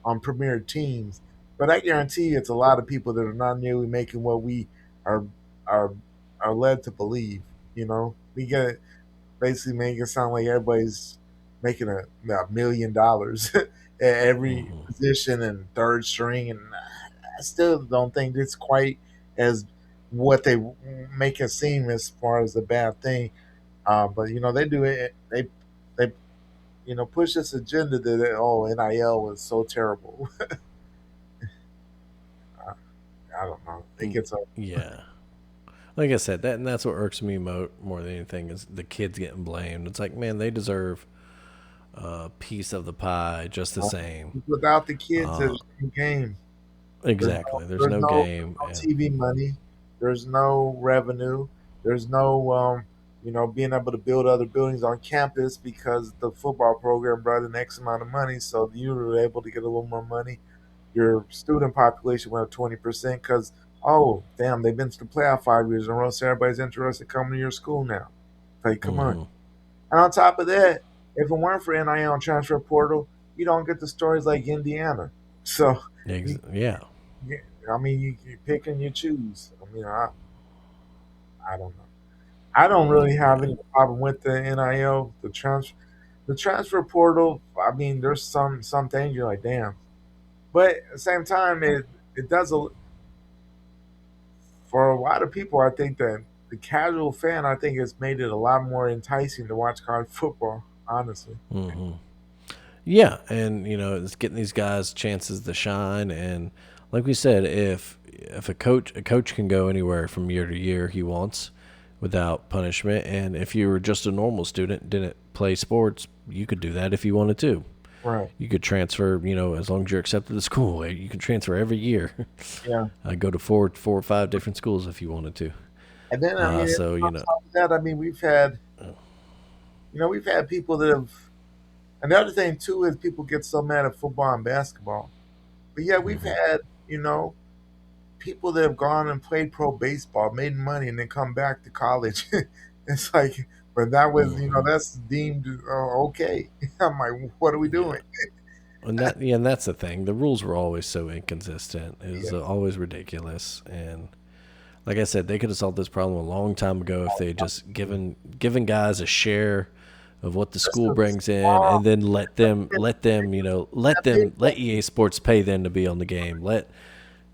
on premier teams, but I guarantee you it's a lot of people that are not nearly making what we are are are led to believe. We get basically make it sound like everybody's making $1 million at every mm-hmm, position and third string, and I still don't think it's quite as what they make it seem as far as a bad thing. But they do it. They push this agenda that NIL was so terrible. I don't know. It gets up. yeah. Like I said, that's what irks me more than anything is the kids getting blamed. It's like, man, they deserve a piece of the pie just the same. Without the kids, Uh, there's no game. There's no, exactly. There's there's no no, game, no and TV money. There's no revenue. There's no, being able to build other buildings on campus because the football program brought in X amount of money, so you were able to get a little more money. Your student population went up 20% because, oh, damn, they've been to the playoff 5 years in a row, so everybody's interested in coming to your school now. Like, come on. mm-hmm, And on top of that, if it weren't for NIL and transfer portal, you don't get the stories like Indiana. So, you, yeah. you, I mean, you pick and you choose. I mean, I don't know. I don't really have Yeah. any problem with the NIL, the transfer portal. I mean, there's some things you're like, damn, but at the same time, it does for a lot of people. I think that the casual fan, I think, has made it a lot more enticing to watch college football. Honestly, Yeah, and it's getting these guys chances to shine, and like we said, if a coach can go anywhere from year to year he wants without punishment, and if you were just a normal student, didn't play sports, you could do that if you wanted to. right? You could transfer, as long as you're accepted to school. You can transfer every year. Yeah, Go to four or five different schools if you wanted to. and then I mean, So on top of that, I mean, we've had people that have. Another thing too is people get so mad at football and basketball, but yeah, we've had you know people that have gone and played pro baseball, made money, and then come back to college. It's like, but that was, that's deemed okay. I'm like, what are we yeah, doing? and that's the thing. The rules were always so inconsistent. It was Yeah, always ridiculous, and like I said, they could have solved this problem a long time ago if they had just given guys a share of what the just school a brings in, small and then let EA Sports pay them to be on the game. Let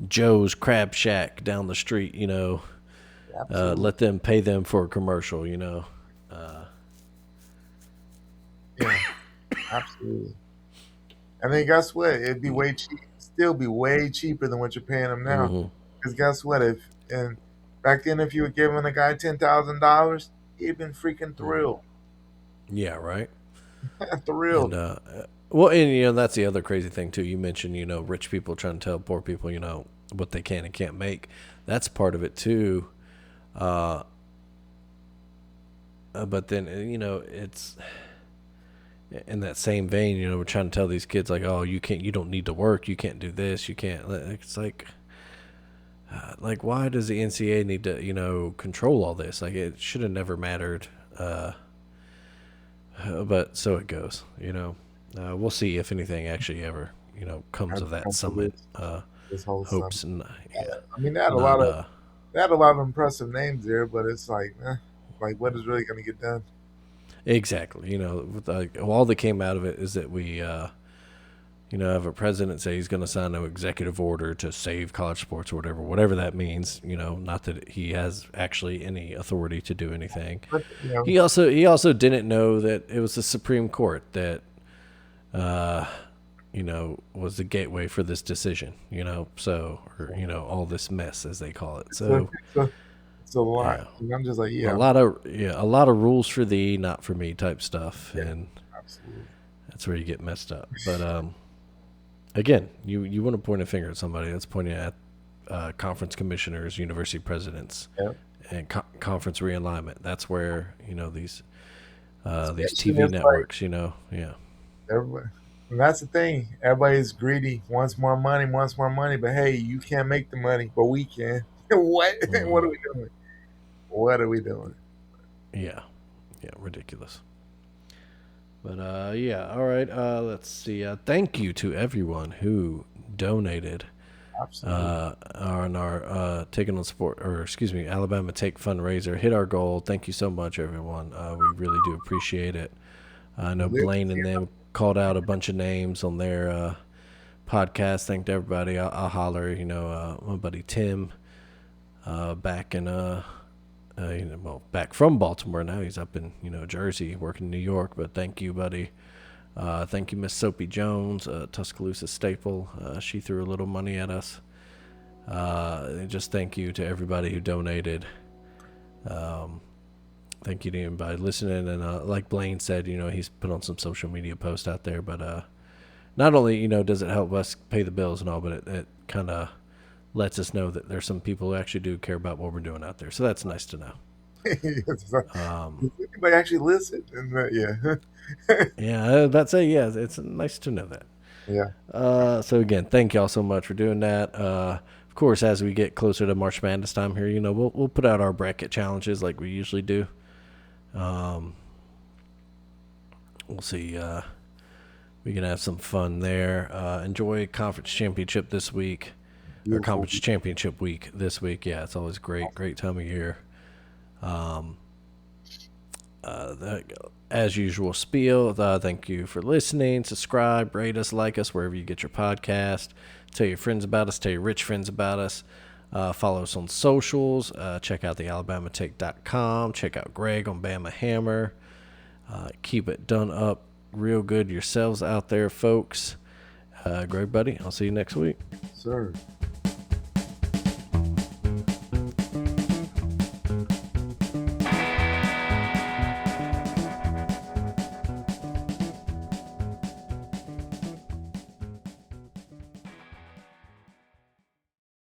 Joe's Crab Shack down the street, absolutely, let them pay them for a commercial, yeah, absolutely. And then guess what? It'd be way cheap, still be way cheaper than what you're paying them now. Because guess what? If and back then, if you were giving a guy $10,000, he'd been freaking thrilled, Yeah, right. And thrilled. well, and that's the other crazy thing too. You mentioned rich people trying to tell poor people what they can and can't make. That's part of it too. Uh, but then it's in that same vein. We're trying to tell these kids like, oh, you don't need to work, you can't do this, you can't. It's like why does the NCAA need to control all this? Like it should have never mattered. But so it goes. We'll see if anything actually ever comes of that Come to summit. this whole summer. Hopes and yeah, I mean, not they had a lot of impressive names there, but it's like what is really going to get done? exactly. All that came out of it is that we have a president say he's going to sign an executive order to save college sports or whatever that means. Not that he has actually any authority to do anything. But He also didn't know that it was the Supreme Court that was the gateway for this decision. So or all this mess as they call it. it's a, So it's a, it's a lot. yeah, And I'm just like, a yeah, lot of a lot of rules for thee, not for me type stuff, yeah, and absolutely. that's where you get messed up. But again, you want to point a finger at somebody that's pointing at conference commissioners, university presidents, Yeah. and conference realignment. That's where these Especially TV it's like networks. Yeah. everybody. And that's the thing. Everybody's greedy, wants more money. But hey, you can't make the money, but we can. What? What are we doing? What are we doing? Yeah, yeah, ridiculous. But yeah, all right. Let's see. Thank you to everyone who donated Absolutely. on our taking on sport, or excuse me, Alabama Take fundraiser. Hit our goal. Thank you so much, everyone. We really do appreciate it. I know Live Blaine to see and them called out a bunch of names on their podcast. Thanked everybody. I'll holler. My buddy Tim, back in back from Baltimore now. He's up in Jersey, working in New York. But thank you, buddy. Thank you, Miss Soapy Jones, Tuscaloosa staple. She threw a little money at us. Just thank you to everybody who donated. Thank you to anybody listening. And like Blaine said, he's put on some social media posts out there. But not only does it help us pay the bills and all, but it kind of lets us know that there's some people who actually do care about what we're doing out there. So that's nice to know. It's like, Um, does anybody actually listen? And yeah, yeah, I was about to say, yeah, it's nice to know that. yeah. So again, thank y'all so much for doing that. Of course, as we get closer to March Madness time here, we'll put out our bracket challenges like we usually do. We'll see. We can have some fun there. Enjoy conference championship this week, or Beautiful. conference championship week this week. Yeah, it's always great time of year. as usual spiel. Thank you for listening. Subscribe, rate us, like us wherever you get your podcast. Tell your friends about us. Tell your rich friends about us. Follow us on socials. Check out the AlabamaTake.com. Check out Greg on Bama Hammer. Keep it done up real good yourselves out there, folks. Greg, buddy, I'll see you next week. Sir.